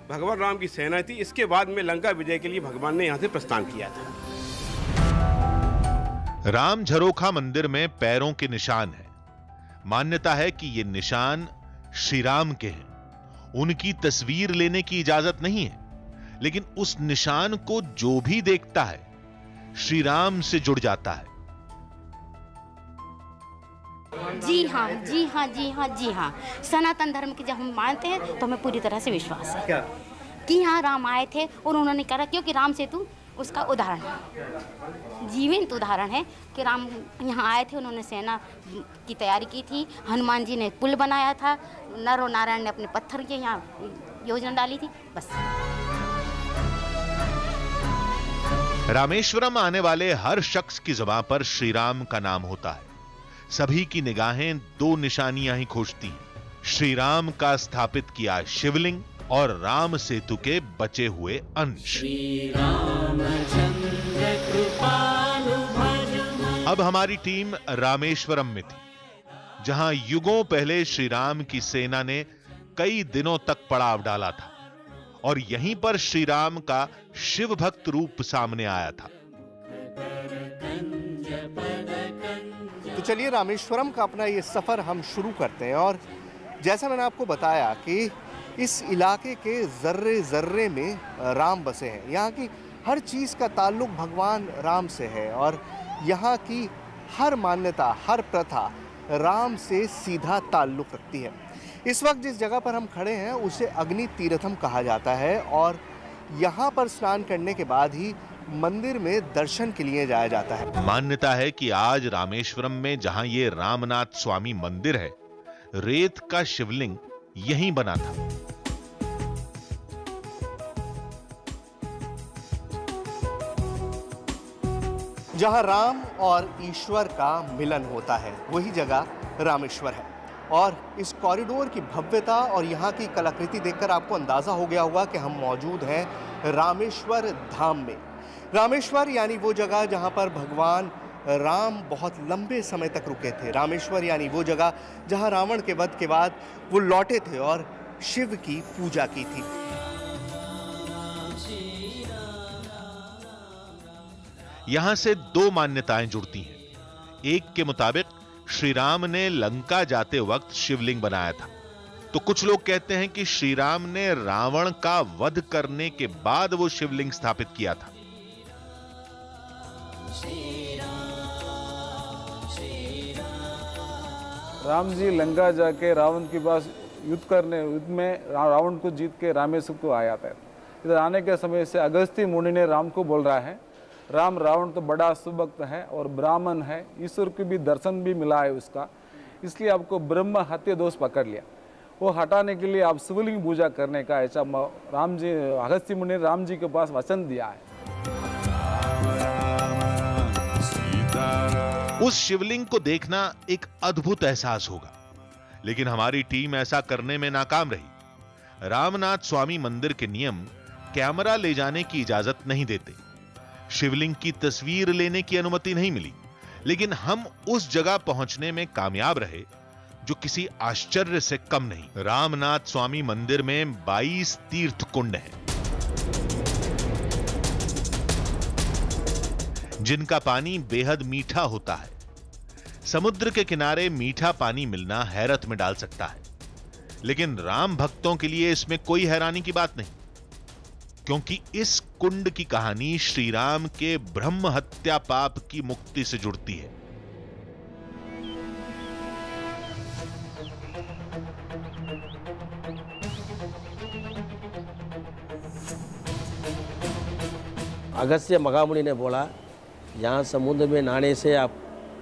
भगवान राम की सेना थी। इसके बाद में लंका विजय के लिए भगवान ने यहाँ से प्रस्थान किया था। राम झरोखा मंदिर में पैरों के निशान है। मान्यता है कि ये निशान श्री राम के हैं। उनकी तस्वीर लेने की इजाजत नहीं है, लेकिन उस निशान को जो भी देखता है श्री राम से जुड़ जाता है। जी हाँ, जी हाँ, जी हाँ, जी हाँ। सनातन धर्म की जब हम मानते हैं तो हमें पूरी तरह से विश्वास है क्या? कि यहाँ राम आए थे और उन्होंने करा, क्योंकि राम सेतु उसका उदाहरण है, जीवंत उदाहरण है कि राम यहाँ आए थे, उन्होंने सेना की तैयारी की थी, हनुमान जी ने पुल बनाया था, नर और नारायण ने अपने पत्थर के यहाँ योजना डाली थी, बस। रामेश्वरम आने वाले हर शख्स की जुबान पर श्री राम का नाम होता है। सभी की निगाहें दो निशानियां ही खोजती हैं, श्री राम का स्थापित किया शिवलिंग और राम सेतु के बचे हुए अंश। अब हमारी टीम रामेश्वरम में थी, जहां युगों पहले श्री राम की सेना ने कई दिनों तक पड़ाव डाला था और यहीं पर श्री राम का शिव भक्त रूप सामने आया था। तो चलिए रामेश्वरम का अपना ये सफ़र हम शुरू करते हैं। और जैसा मैंने आपको बताया कि इस इलाके के ज़र्रे ज़र्रे में राम बसे हैं, यहाँ की हर चीज़ का ताल्लुक भगवान राम से है और यहाँ की हर मान्यता, हर प्रथा राम से सीधा ताल्लुक रखती है। इस वक्त जिस जगह पर हम खड़े हैं उसे अग्नि तीर्थम कहा जाता है और यहाँ पर स्नान करने के बाद ही मंदिर में दर्शन के लिए जाया जाता है। मान्यता है कि आज रामेश्वरम में जहां ये रामनाथ स्वामी मंदिर है, रेत का शिवलिंग यहीं बना था। जहां राम और ईश्वर का मिलन होता है वही जगह रामेश्वर है। और इस कॉरिडोर की भव्यता और यहाँ की कलाकृति देखकर आपको अंदाजा हो गया होगा कि हम मौजूद हैं रामेश्वर धाम में। रामेश्वर यानी वो जगह जहाँ पर भगवान राम बहुत लंबे समय तक रुके थे। रामेश्वर यानी वो जगह जहाँ रावण के वध के बाद वो लौटे थे और शिव की पूजा की थी। यहां से दो मान्यताएं जुड़ती हैं। एक के मुताबिक श्री राम ने लंका जाते वक्त शिवलिंग बनाया था, तो कुछ लोग कहते हैं कि श्री राम ने रावण का वध करने के बाद वो शिवलिंग स्थापित किया था। राम जी लंका जाके रावण के पास युद्ध में रावण को जीत के रामेश्वर को आया था। इधर आने के समय से अगस्त्य मुनि ने राम को बोल रहा है, राम रावण तो बड़ा सुभक्त है और ब्राह्मण है, ईश्वर को भी दर्शन भी मिला है उसका, इसलिए आपको ब्रह्म हत्या दोष पकड़ लिया। वो हटाने के लिए आप शिवलिंग पूजा करने का ऐसा राम जी अगस्त्य मुनि ने राम जी के पास वचन दिया है। उस शिवलिंग को देखना एक अद्भुत एहसास होगा, लेकिन हमारी टीम ऐसा करने में नाकाम रही। रामनाथ स्वामी मंदिर के नियम कैमरा ले जाने की इजाजत नहीं देते, शिवलिंग की तस्वीर लेने की अनुमति नहीं मिली, लेकिन हम उस जगह पहुंचने में कामयाब रहे जो किसी आश्चर्य से कम नहीं। रामनाथ स्वामी मंदिर में 22 तीर्थ कुंड हैं, जिनका पानी बेहद मीठा होता है। समुद्र के किनारे मीठा पानी मिलना हैरत में डाल सकता है, लेकिन राम भक्तों के लिए इसमें कोई हैरानी की बात नहीं, क्योंकि इस कुंड की कहानी श्री राम के ब्रह्म हत्या पाप की मुक्ति से जुड़ती है। अगस्त्य महामुनि ने बोला, यहाँ समुद्र में नहाने से आप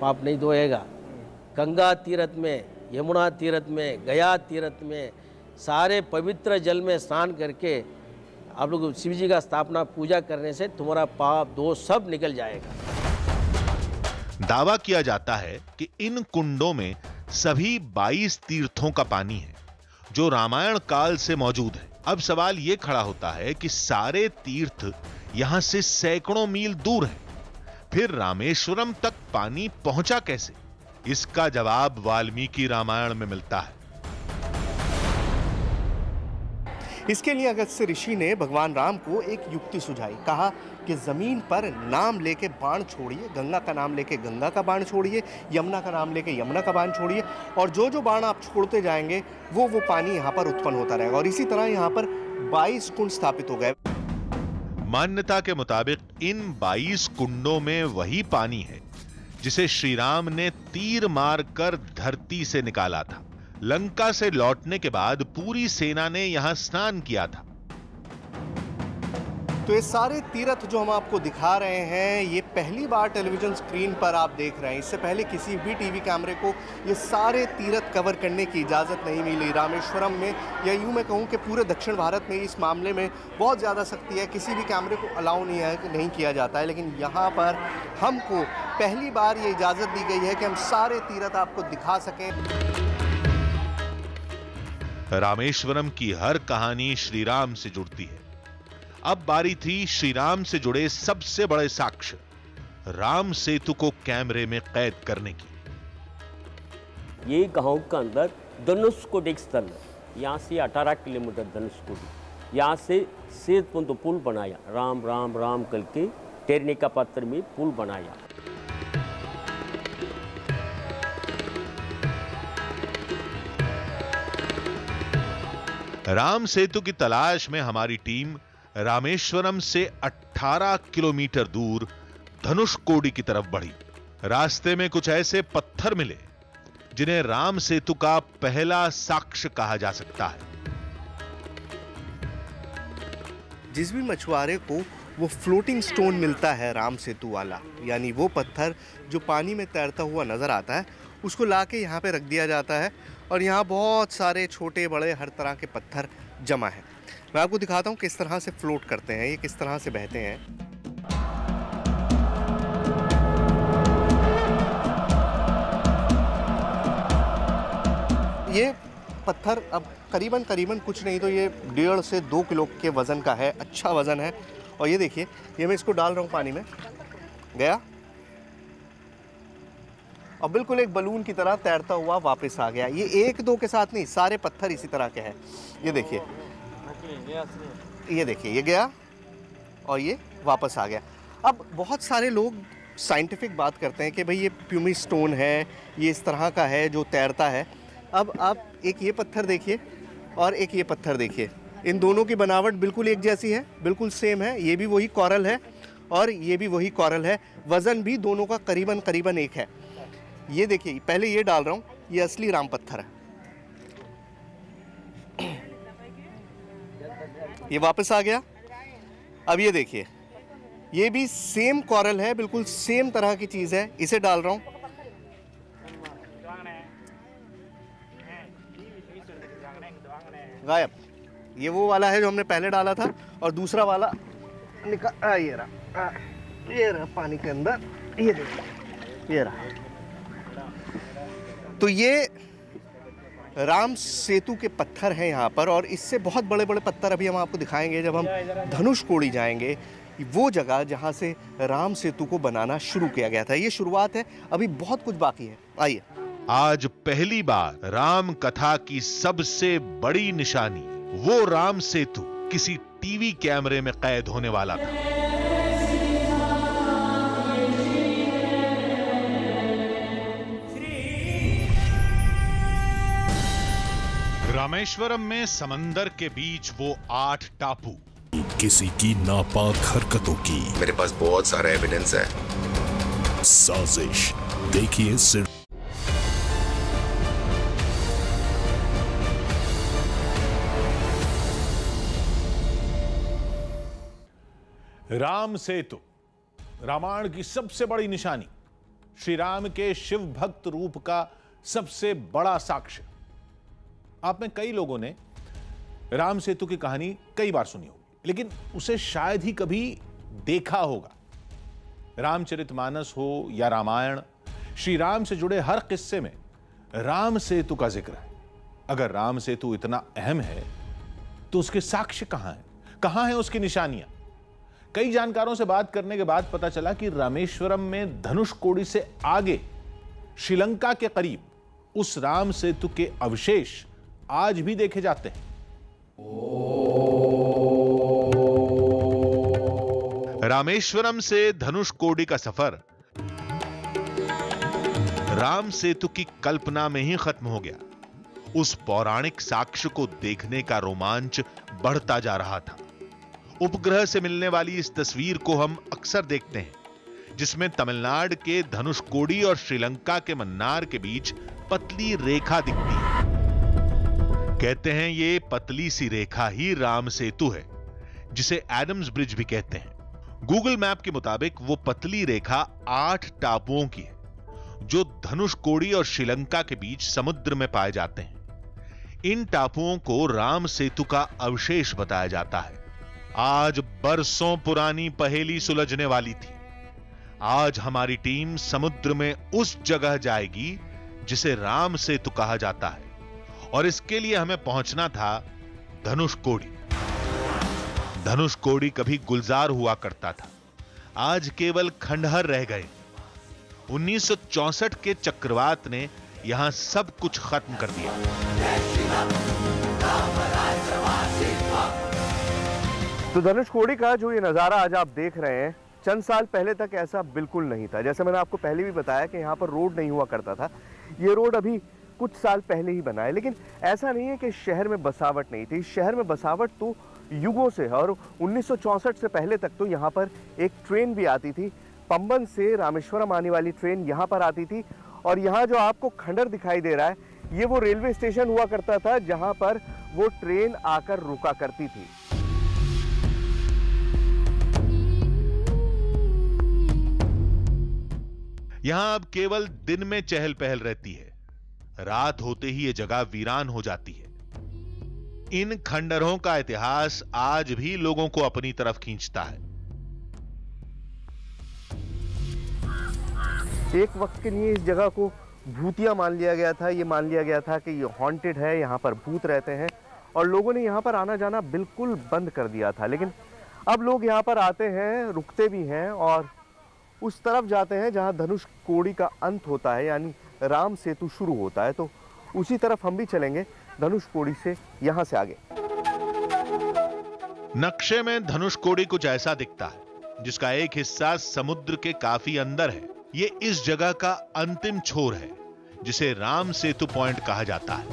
पाप नहीं धोएगा। गंगा तीर्थ में, यमुना तीर्थ में, गया तीर्थ में सारे पवित्र जल में स्नान करके आप लोग शिव जी का स्थापना पूजा करने से तुम्हारा पाप दोष सब निकल जाएगा। दावा किया जाता है कि इन कुंडों में सभी 22 तीर्थों का पानी है जो रामायण काल से मौजूद है। अब सवाल यह खड़ा होता है कि सारे तीर्थ यहां से सैकड़ों मील दूर हैं, फिर रामेश्वरम तक पानी पहुंचा कैसे? इसका जवाब वाल्मीकि रामायण में मिलता है। इसके लिए अगस्त्य ऋषि ने भगवान राम को एक युक्ति सुझाई। कहा कि जमीन पर नाम लेके बाण छोड़िए, गंगा का नाम लेके गंगा का बाण छोड़िए, यमुना का नाम लेके यमुना का बाण छोड़िए, और जो जो बाण आप छोड़ते जाएंगे वो पानी यहाँ पर उत्पन्न होता रहेगा। और इसी तरह यहाँ पर 22 कुंड स्थापित हो गए। मान्यता के मुताबिक इन 22 कुंडों में वही पानी है जिसे श्री राम ने तीर मारकर धरती से निकाला था। लंका से लौटने के बाद पूरी सेना ने यहां स्नान किया था। तो ये सारे तीर्थ जो हम आपको दिखा रहे हैं, ये पहली बार टेलीविजन स्क्रीन पर आप देख रहे हैं। इससे पहले किसी भी टीवी कैमरे को ये सारे तीर्थ कवर करने की इजाज़त नहीं मिली। रामेश्वरम में, या यूँ मैं कहूँ कि पूरे दक्षिण भारत में इस मामले में बहुत ज़्यादा सख्ती है, किसी भी कैमरे को अलाउ नहीं किया जाता है। लेकिन यहाँ पर हमको पहली बार ये इजाज़त दी गई है कि हम सारे तीर्थ आपको दिखा सकें। रामेश्वरम की हर कहानी श्री राम से जुड़ती है। अब बारी थी श्री राम से जुड़े सबसे बड़े साक्ष्य राम सेतु को कैमरे में कैद करने की। ये गांव के अंदर धनुषकोडी स्थल है, यहाँ से 18 किलोमीटर धनुषकोडी, यहाँ से सेतु पुल बनाया, राम राम राम करके टेरने का पत्थर में पुल बनाया। राम सेतु की तलाश में हमारी टीम रामेश्वरम से 18 किलोमीटर दूर धनुषकोडी की तरफ बढ़ी। रास्ते में कुछ ऐसे पत्थर मिले जिन्हें राम सेतु का पहला साक्ष्य कहा जा सकता है। जिस भी मछुआरे को वो फ्लोटिंग स्टोन मिलता है राम सेतु वाला, यानी वो पत्थर जो पानी में तैरता हुआ नजर आता है, उसको लाके यहाँ पे रख दिया जाता है। और यहाँ बहुत सारे छोटे बड़े हर तरह के पत्थर जमा है। मैं आपको दिखाता हूँ किस तरह से फ्लोट करते हैं, ये किस तरह से बहते हैं। ये पत्थर अब करीबन कुछ नहीं तो ये 1.5 से 2 किलो के वज़न का है, अच्छा वज़न है। और ये देखिए, ये मैं इसको डाल रहा हूँ पानी में, गया और बिल्कुल एक बलून की तरह तैरता हुआ वापस आ गया। ये 1-2 के साथ नहीं, सारे पत्थर इसी तरह के हैं। ये देखिए, ये गया और ये वापस आ गया। अब बहुत सारे लोग साइंटिफिक बात करते हैं कि भाई ये प्यूमी स्टोन है, ये इस तरह का है जो तैरता है। अब आप एक ये पत्थर देखिए और एक ये पत्थर देखिए, इन दोनों की बनावट बिल्कुल एक जैसी है, बिल्कुल सेम है। ये भी वही कोरल है और ये भी वही कोरल है। वज़न भी दोनों का करीबन एक है। ये देखिए, पहले ये डाल रहा हूँ, ये असली राम पत्थर है। ये वापस आ गया। अब ये देखिए, ये भी सेम कोरल है, बिल्कुल सेम तरह की चीज़ है। इसे डाल रहा हूँ, गायब। ये वो वाला है जो हमने पहले डाला था और दूसरा वाला निकाल, ये रहा पानी के अंदर। ये देखिए, ये रहा। तो ये राम सेतु के पत्थर हैं यहाँ पर, और इससे बहुत बड़े बड़े पत्थर अभी हम आपको दिखाएंगे जब हम धनुषकोडी जाएंगे, वो जगह जहाँ से राम सेतु को बनाना शुरू किया गया था। ये शुरुआत है, अभी बहुत कुछ बाकी है। आइए। आज पहली बार राम कथा की सबसे बड़ी निशानी, वो राम सेतु किसी टीवी कैमरे में कैद होने वाला था। श्री रामेश्वरम में समंदर के बीच वो 8 टापू, किसी की नापाक हरकतों की मेरे पास बहुत सारा एविडेंस है। साजिश देखिए सिर्फ राम सेतु, रामायण की सबसे बड़ी निशानी, श्री राम के शिव भक्त रूप का सबसे बड़ा साक्ष्य। आप में कई लोगों ने राम सेतु की कहानी कई बार सुनी होगी, लेकिन उसे शायद ही कभी देखा होगा। रामचरितमानस हो या रामायण, श्री राम से जुड़े हर किस्से में राम सेतु का जिक्र है। अगर राम सेतु इतना अहम है तो उसके साक्ष्य कहां हैं? कहां हैं उसकी निशानियां? कई जानकारों से बात करने के बाद पता चला कि रामेश्वरम में धनुषकोडी से आगे श्रीलंका के करीब उस राम सेतु के अवशेष आज भी देखे जाते हैं। रामेश्वरम से धनुषकोडी का सफर राम सेतु की कल्पना में ही खत्म हो गया। उस पौराणिक साक्ष्य को देखने का रोमांच बढ़ता जा रहा था। उपग्रह से मिलने वाली इस तस्वीर को हम अक्सर देखते हैं, जिसमें तमिलनाडु के धनुषकोडी और श्रीलंका के मन्नार के बीच पतली रेखा दिखती है। कहते हैं ये पतली सी रेखा ही राम सेतु है, जिसे एडम्स ब्रिज भी कहते हैं। गूगल मैप के मुताबिक वो पतली रेखा 8 टापुओं की है, जो धनुषकोडी और श्रीलंका के बीच समुद्र में पाए जाते हैं। इन टापुओं को राम सेतु का अवशेष बताया जाता है। आज बरसों पुरानी पहेली सुलझने वाली थी। आज हमारी टीम समुद्र में उस जगह जाएगी जिसे राम सेतु कहा जाता है, और इसके लिए हमें पहुंचना था धनुषकोडी। धनुषकोडी कभी गुलजार हुआ करता था, आज केवल खंडहर रह गए। 1964 के चक्रवात ने यहां सब कुछ खत्म कर दिया। तो धनुषकोडी का जो ये नज़ारा आज आप देख रहे हैं, चंद साल पहले तक ऐसा बिल्कुल नहीं था। जैसे मैंने आपको पहले भी बताया कि यहाँ पर रोड नहीं हुआ करता था। ये रोड अभी कुछ साल पहले ही बना है, लेकिन ऐसा नहीं है कि शहर में बसावट नहीं थी। शहर में बसावट तो युगों से है, और 1964 से पहले तक तो यहाँ पर एक ट्रेन भी आती थी। पंबन से रामेश्वरम आने वाली ट्रेन यहाँ पर आती थी, और यहाँ जो आपको खंडर दिखाई दे रहा है, ये वो रेलवे स्टेशन हुआ करता था जहाँ पर वो ट्रेन आकर रुका करती थी। यहां अब केवल दिन में चहल पहल रहती है, रात होते ही यह जगह वीरान हो जाती है। इन खंडरों का इतिहास आज भी लोगों को अपनी तरफ खींचता है। एक वक्त के लिए इस जगह को भूतिया मान लिया गया था। ये मान लिया गया था कि ये हॉन्टेड है, यहाँ पर भूत रहते हैं, और लोगों ने यहाँ पर आना जाना बिल्कुल बंद कर दिया था। लेकिन अब लोग यहाँ पर आते हैं, रुकते भी हैं, और उस तरफ जाते हैं जहाँ धनुषकोडी का अंत होता है, यानी राम सेतु शुरू होता है। तो उसी तरफ हम भी चलेंगे, धनुषकोडी से यहाँ से आगे। नक्शे में धनुषकोडी कुछ ऐसा दिखता है, जिसका एक हिस्सा समुद्र के काफी अंदर है। ये इस जगह का अंतिम छोर है, जिसे राम सेतु पॉइंट कहा जाता है।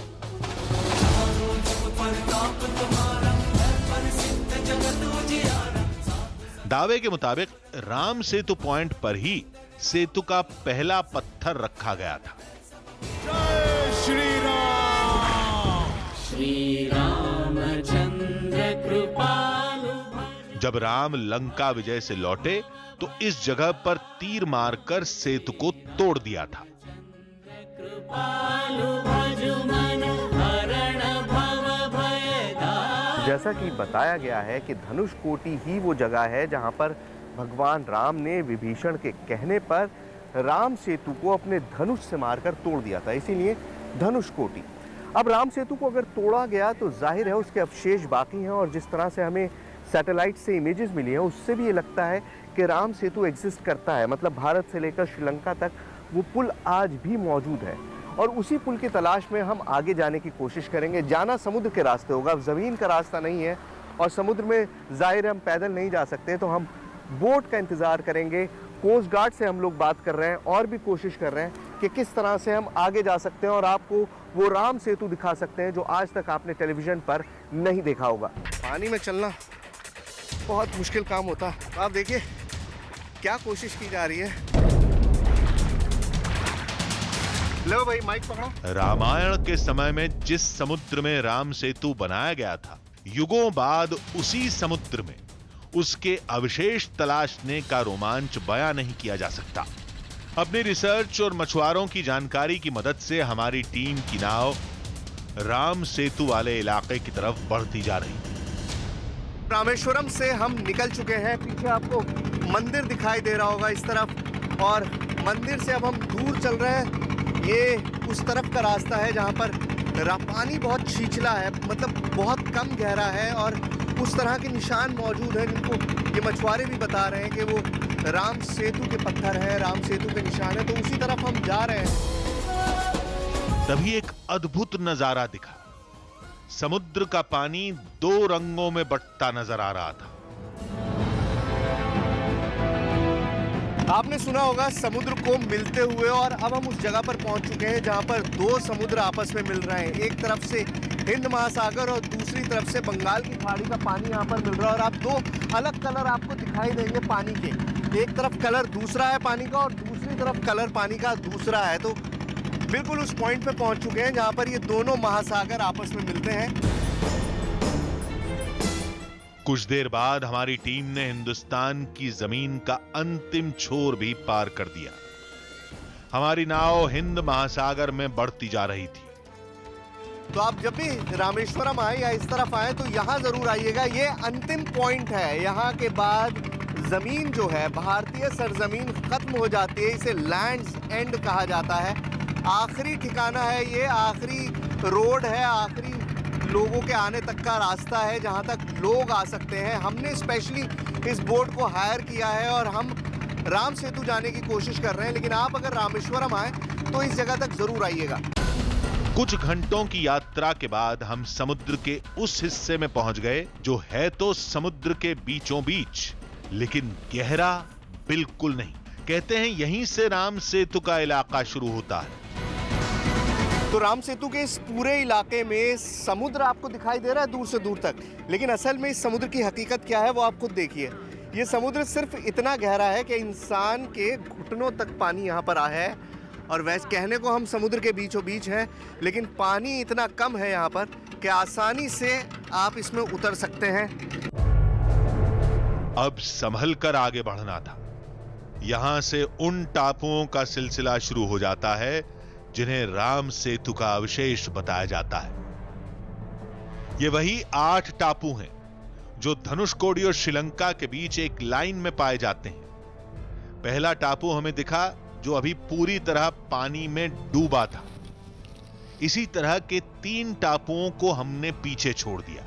दावे के मुताबिक राम सेतु पॉइंट पर ही सेतु का पहला पत्थर रखा गया था। श्री रामचंद्र कृपालु। जब राम लंका विजय से लौटे तो इस जगह पर तीर मारकर सेतु को तोड़ दिया था। जैसा कि बताया गया है कि धनुषकोडी ही वो जगह है जहां पर भगवान राम ने विभीषण के कहने पर राम सेतु को अपने धनुष से मारकर तोड़ दिया था, इसीलिए धनुषकोडी। अब राम सेतु को अगर तोड़ा गया तो जाहिर है उसके अवशेष बाकी हैं, और जिस तरह से हमें सैटेलाइट से इमेजेस मिली हैं उससे भी ये लगता है कि राम सेतु एग्जिस्ट करता है। मतलब भारत से लेकर श्रीलंका तक वो पुल आज भी मौजूद है, और उसी पुल की तलाश में हम आगे जाने की कोशिश करेंगे। जाना समुद्र के रास्ते होगा, ज़मीन का रास्ता नहीं है, और समुद्र में जाहिर हम पैदल नहीं जा सकते, तो हम बोट का इंतज़ार करेंगे। कोस्ट गार्ड से हम लोग बात कर रहे हैं और भी कोशिश कर रहे हैं कि किस तरह से हम आगे जा सकते हैं और आपको वो राम सेतु दिखा सकते हैं जो आज तक आपने टेलीविजन पर नहीं देखा होगा। पानी में चलना बहुत मुश्किल काम होता है। आप देखिए क्या कोशिश की जा रही है। लो भाई माइक पकड़ो। रामायण के समय में जिस समुद्र में राम सेतु बनाया गया था, युगों बाद उसी समुद्र में उसके अवशेष तलाशने का रोमांच बयां नहीं किया जा सकता। अपनी रिसर्च और मछुआरों की जानकारी की मदद से हमारी टीम की नाव राम सेतु वाले इलाके की तरफ बढ़ती जा रही है। रामेश्वरम से हम निकल चुके हैं। पीछे आपको मंदिर दिखाई दे रहा होगा इस तरफ, और मंदिर से अब हम दूर चल रहे हैं। ये उस तरफ का रास्ता है जहाँ पर पानी बहुत छिछला है, मतलब बहुत कम गहरा है, और उस तरह के निशान मौजूद हैं जिनको ये मछुआरे भी बता रहे हैं कि वो राम सेतु के पत्थर हैं, राम सेतु के निशान है। तो उसी तरफ हम जा रहे हैं। तभी एक अद्भुत नजारा दिखा। समुद्र का पानी 2 रंगों में बंटता नजर आ रहा था। आपने सुना होगा समुद्र को मिलते हुए, और अब हम उस जगह पर पहुंच चुके हैं जहां पर 2 समुद्र आपस में मिल रहे हैं। एक तरफ से हिंद महासागर और दूसरी तरफ से बंगाल की खाड़ी का पानी यहां पर मिल रहा है। और आप 2 अलग कलर आपको दिखाई देंगे पानी के। एक तरफ कलर दूसरा है पानी का और दूसरी तरफ कलर पानी का दूसरा है। तो बिल्कुल उस पॉइंट पे पहुंच चुके हैं जहां पर ये दोनों महासागर आपस में मिलते हैं। कुछ देर बाद हमारी टीम ने हिंदुस्तान की जमीन का अंतिम छोर भी पार कर दिया। हमारी नाव हिंद महासागर में बढ़ती जा रही थी। तो आप जब भी रामेश्वरम आए या इस तरफ आए तो यहाँ जरूर आइएगा। ये अंतिम पॉइंट है। यहाँ के बाद जमीन जो है, भारतीय सरजमीन खत्म हो जाती है। इसे लैंड्स एंड कहा जाता है। आखिरी ठिकाना है ये, आखिरी रोड है, आखिरी लोगों के आने तक का रास्ता है जहां तक लोग आ सकते हैं। हमने स्पेशली इस बोट को हायर किया है और हम राम सेतु जाने की कोशिश कर रहे हैं। लेकिन आप अगर रामेश्वरम आए तो इस जगह तक जरूर आइएगा। कुछ घंटों की यात्रा के बाद हम समुद्र के उस हिस्से में पहुंच गए जो है तो समुद्र के बीचों बीच, लेकिन गहरा बिल्कुल नहीं। कहते हैं यहीं से राम सेतु का इलाका शुरू होता है। तो राम सेतु के इस पूरे इलाके में समुद्र आपको दिखाई दे रहा है दूर से दूर तक, लेकिन असल में इस समुद्र की हकीकत क्या है वो आप खुद देखिए। ये समुद्र सिर्फ इतना गहरा है कि इंसान के घुटनों तक पानी यहाँ पर आया है। और वैसे कहने को हम समुद्र के बीचों बीच हैं, लेकिन पानी इतना कम है यहाँ पर कि आसानी से आप इसमें उतर सकते हैं। अब संभल कर आगे बढ़ना था। यहां से उन टापुओं का सिलसिला शुरू हो जाता है जिन्हें राम सेतु का अवशेष बताया जाता है। ये वही 8 टापू हैं जो धनुषकोडी और श्रीलंका के बीच एक लाइन में पाए जाते हैं। पहला टापू हमें दिखा जो अभी पूरी तरह पानी में डूबा था। इसी तरह के 3 टापुओं को हमने पीछे छोड़ दिया।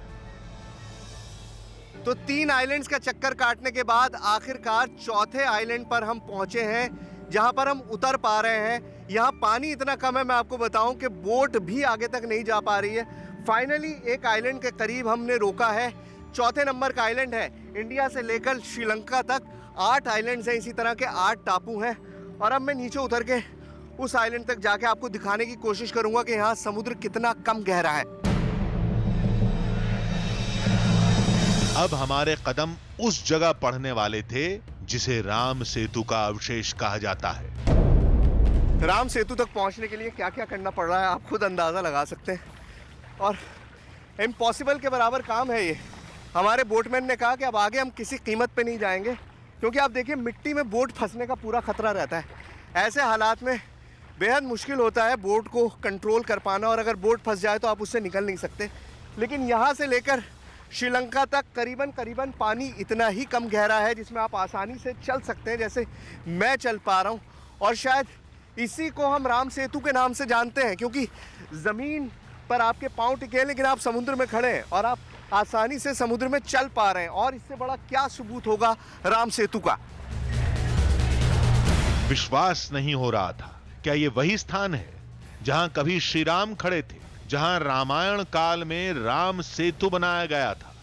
तो 3 आइलैंड्स का चक्कर काटने के बाद आखिरकार चौथे आइलैंड पर हम पहुंचे हैं जहां पर हम उतर पा रहे हैं। यहाँ पानी इतना कम है, मैं आपको बताऊं कि बोट भी आगे तक नहीं जा पा रही है। फाइनली एक आइलैंड के करीब हमने रोका है। चौथे नंबर का आइलैंड है। इंडिया से लेकर श्रीलंका तक 8 आइलैंड्स हैं, इसी तरह के 8 टापू हैं। और अब मैं नीचे उतर के उस आइलैंड तक जाके आपको दिखाने की कोशिश करूंगा कि यहाँ समुद्र कितना कम गहरा है। अब हमारे कदम उस जगह पड़ने वाले थे जिसे राम सेतु का अवशेष कहा जाता है। राम सेतु तक पहुंचने के लिए क्या क्या करना पड़ रहा है आप खुद अंदाज़ा लगा सकते हैं, और इम्पॉसिबल के बराबर काम है ये। हमारे बोटमैन ने कहा कि अब आगे हम किसी कीमत पे नहीं जाएंगे, क्योंकि आप देखिए मिट्टी में बोट फंसने का पूरा खतरा रहता है। ऐसे हालात में बेहद मुश्किल होता है बोट को कंट्रोल कर पाना, और अगर बोट फंस जाए तो आप उससे निकल नहीं सकते। लेकिन यहाँ से लेकर श्रीलंका तक करीबन पानी इतना ही कम गहरा है जिसमें आप आसानी से चल सकते हैं, जैसे मैं चल पा रहा हूँ। और शायद इसी को हम राम सेतु के नाम से जानते हैं, क्योंकि ज़मीन पर आपके पाँव टिके हैं लेकिन आप समुद्र में खड़े हैं और आप आसानी से समुद्र में चल पा रहे हैं। और इससे बड़ा क्या सबूत होगा राम सेतु का। विश्वास नहीं हो रहा था, क्या ये वही स्थान है जहां कभी श्री राम खड़े थे, जहां रामायण काल में राम सेतु बनाया गया था।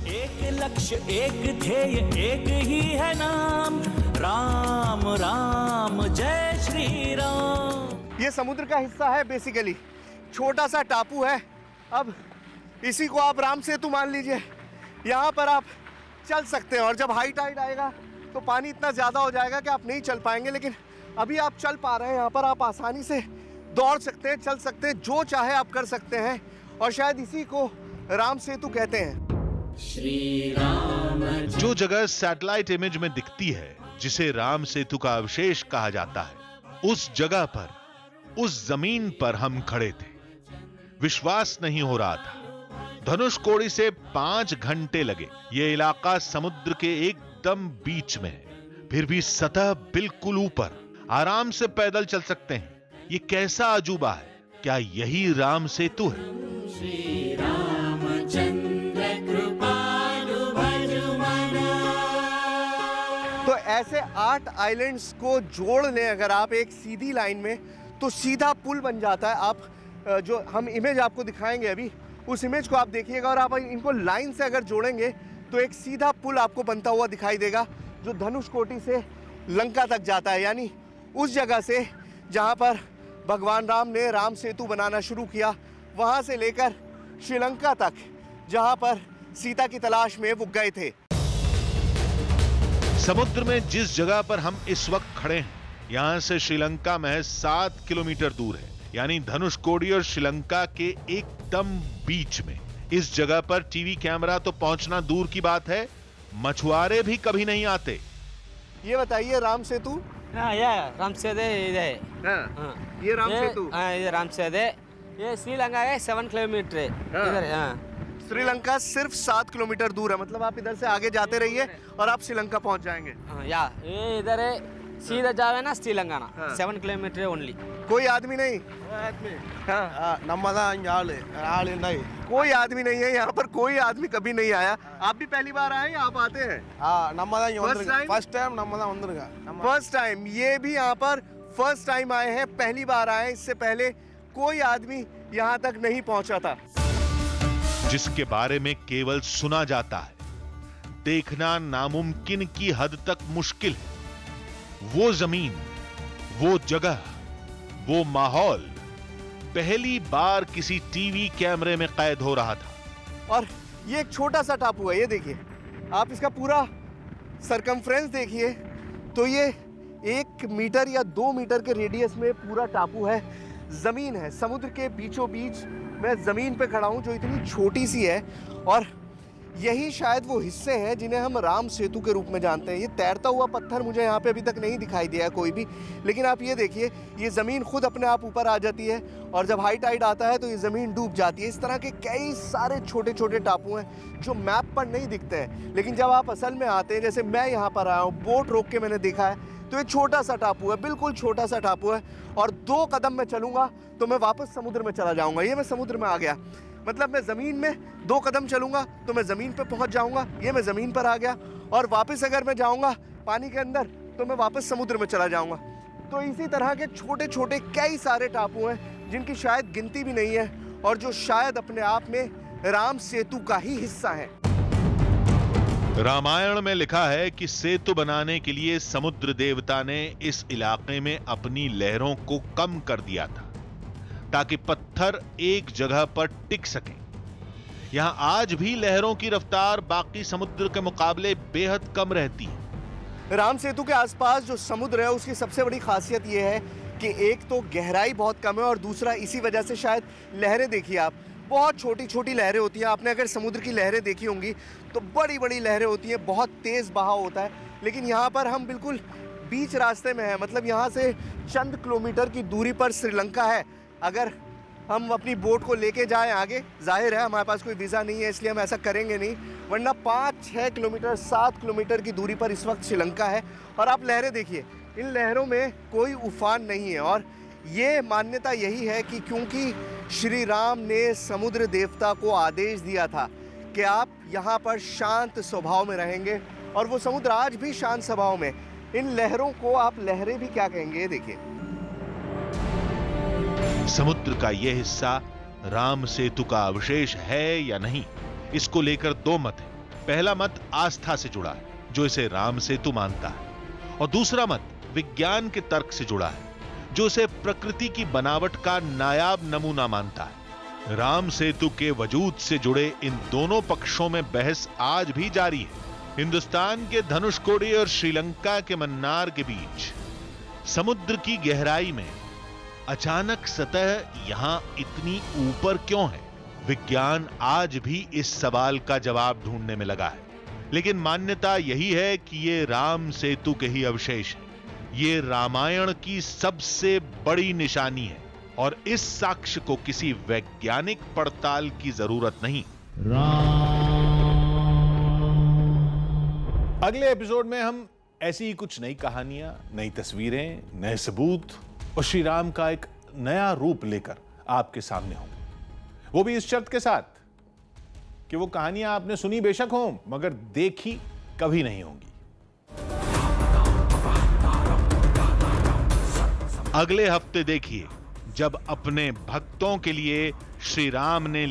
एक लक्ष्य एक ध्येय एक ही है नाम, राम राम जय श्री राम। ये समुद्र का हिस्सा है बेसिकली, छोटा सा टापू है। अब इसी को आप राम सेतु मान लीजिए। यहाँ पर आप चल सकते हैं और जब हाई टाइड आएगा तो पानी इतना ज़्यादा हो जाएगा कि आप नहीं चल पाएंगे, लेकिन अभी आप चल पा रहे हैं। यहाँ पर आप आसानी से दौड़ सकते हैं, चल सकते हैं, जो चाहे आप कर सकते हैं और शायद इसी को राम सेतु कहते हैं। श्री राम जो जगह सैटेलाइट इमेज में दिखती है, जिसे राम सेतु का अवशेष कहा जाता है, उस जगह पर, उस जमीन पर हम खड़े थे। विश्वास नहीं हो रहा था। धनुषकोडी से 5 घंटे लगे। यह इलाका समुद्र के एकदम बीच में है, फिर भी सतह बिल्कुल ऊपर। आराम से पैदल चल सकते हैं। ये कैसा अजूबा है? क्या यही राम सेतु है? श्री रामचंद्र कृपालु भजुमना। तो ऐसे 8 आइलैंड्स को जोड़ लें अगर आप एक सीधी लाइन में, तो सीधा पुल बन जाता है। आप जो हम इमेज आपको दिखाएंगे अभी, उस इमेज को आप देखिएगा और आप इनको लाइन से अगर जोड़ेंगे तो एक सीधा पुल आपको बनता हुआ दिखाई देगा, जो धनुषकोटी से लंका तक जाता है। यानी उस जगह से जहां पर भगवान राम ने राम सेतु बनाना शुरू किया, वहां से लेकर श्रीलंका तक, जहां पर सीता की तलाश में वो गए थे। समुद्र में जिस जगह पर हम इस वक्त खड़े हैं, यहां से श्रीलंका महज 7 किलोमीटर दूर है। यानी धनुषकोडी और श्रीलंका के एकदम बीच में। इस जगह पर टीवी कैमरा तो पहुंचना दूर की बात है, मछुआरे भी कभी नहीं आते। ये बताइए, राम सेतु? हाँ, राम सेतु है। ये राम सेतु? हाँ, ये राम सेतु है। ये श्रीलंका है 7 किलोमीटर है इधर। हाँ, श्रीलंका सिर्फ 7 किलोमीटर दूर है। मतलब आप इधर से आगे जाते रहिए और आप श्रीलंका पहुंच जाएंगे। ये इधर है, सीधा जावे ना श्रीलंका ना। 7 किलोमीटर ओनली। कोई आदमी नहीं? नहीं, कोई आदमी नहीं है यहाँ पर। कोई आदमी कभी नहीं आया। आप भी पहली बार आए या आप आते हैं? First time. ये भी यहाँ पर फर्स्ट टाइम आए हैं, पहली बार आए। इससे पहले कोई आदमी यहाँ तक नहीं पहुंचा था। जिसके बारे में केवल सुना जाता है, देखना नामुमकिन की हद तक मुश्किल है। वो जमीन, वो जगह, वो माहौल पहली बार किसी टीवी कैमरे में कैद हो रहा था। और ये एक छोटा सा टापू है। ये देखिए, आप इसका पूरा सरकमफ्रेंस देखिए, तो ये 1 मीटर या 2 मीटर के रेडियस में पूरा टापू है। जमीन है, समुद्र के बीचों बीच मैं जमीन पे खड़ा हूं, जो इतनी छोटी सी है। और यही शायद वो हिस्से हैं जिन्हें हम राम सेतु के रूप में जानते हैं। ये तैरता हुआ पत्थर मुझे यहाँ पे अभी तक नहीं दिखाई दिया कोई भी, लेकिन आप ये देखिए, ये ज़मीन खुद अपने आप ऊपर आ जाती है और जब हाई टाइड आता है तो ये ज़मीन डूब जाती है। इस तरह के कई सारे छोटे छोटे टापू हैं जो मैप पर नहीं दिखते हैं, लेकिन जब आप असल में आते हैं, जैसे मैं यहाँ पर आया हूँ, बोट रोक के मैंने देखा है, तो ये छोटा सा टापू है, बिल्कुल छोटा सा टापू है। और 2 कदम मैं चलूँगा तो मैं वापस समुद्र में चला जाऊँगा। ये मैं समुद्र में आ गया। मतलब मैं ज़मीन में 2 कदम चलूँगा तो मैं ज़मीन पे पहुँच जाऊँगा। ये मैं ज़मीन पर आ गया। और वापस अगर मैं जाऊँगा पानी के अंदर तो मैं वापस समुद्र में चला जाऊँगा। तो इसी तरह के छोटे छोटे कई सारे टापू हैं जिनकी शायद गिनती भी नहीं है और जो शायद अपने आप में राम सेतु का ही हिस्सा है। रामायण में लिखा है कि सेतु बनाने के लिए समुद्र देवता ने इस इलाके में अपनी लहरों को कम कर दिया था ताकि पत्थर एक जगह पर टिक सके। यहां आज भी लहरों की रफ्तार बाकी समुद्र के मुकाबले बेहद कम रहती है। राम सेतु के आसपास जो समुद्र है उसकी सबसे बड़ी खासियत यह है कि एक तो गहराई बहुत कम है और दूसरा इसी वजह से शायद लहरें देखिए आप, बहुत छोटी छोटी लहरें होती हैं। आपने अगर समुद्र की लहरें देखी होंगी तो बड़ी बड़ी लहरें होती हैं, बहुत तेज़ बहाव होता है। लेकिन यहाँ पर हम बिल्कुल बीच रास्ते में हैं। मतलब यहाँ से चंद किलोमीटर की दूरी पर श्रीलंका है। अगर हम अपनी बोट को लेके जाएं आगे, जाहिर है हमारे पास कोई वीज़ा नहीं है इसलिए हम ऐसा करेंगे नहीं, वरना 5-6 किलोमीटर 7 किलोमीटर की दूरी पर इस वक्त श्रीलंका है। और आप लहरें देखिए, इन लहरों में कोई उफान नहीं है। और ये मान्यता यही है कि क्योंकि श्री राम ने समुद्र देवता को आदेश दिया था कि आप यहाँ पर शांत स्वभाव में रहेंगे, और वो समुद्र आज भी शांत स्वभाव में। इन लहरों को आप लहरें भी क्या कहेंगे, देखिए। समुद्र का यह हिस्सा राम सेतु का अवशेष है या नहीं, इसको लेकर 2 मत हैं। पहला मत आस्था से जुड़ा है, जो इसे राम सेतु मानता है, और दूसरा मत विज्ञान के तर्क से जुड़ा है, जो उसे प्रकृति की बनावट का नायाब नमूना मानता है। राम सेतु के वजूद से जुड़े इन दोनों पक्षों में बहस आज भी जारी है। हिंदुस्तान के धनुषकोडी और श्रीलंका के मन्नार के बीच समुद्र की गहराई में अचानक सतह यहां इतनी ऊपर क्यों है? विज्ञान आज भी इस सवाल का जवाब ढूंढने में लगा है, लेकिन मान्यता यही है कि ये राम सेतु के ही अवशेष है। ये रामायण की सबसे बड़ी निशानी है और इस साक्ष्य को किसी वैज्ञानिक पड़ताल की जरूरत नहीं। अगले एपिसोड में हम ऐसी ही कुछ नई कहानियां, नई तस्वीरें, नए सबूत और श्री राम का एक नया रूप लेकर आपके सामने होंगे। वो भी इस शर्त के साथ कि वो कहानियां आपने सुनी बेशक हो, मगर देखी कभी नहीं होंगी। अगले हफ्ते देखिए, जब अपने भक्तों के लिए श्री राम ने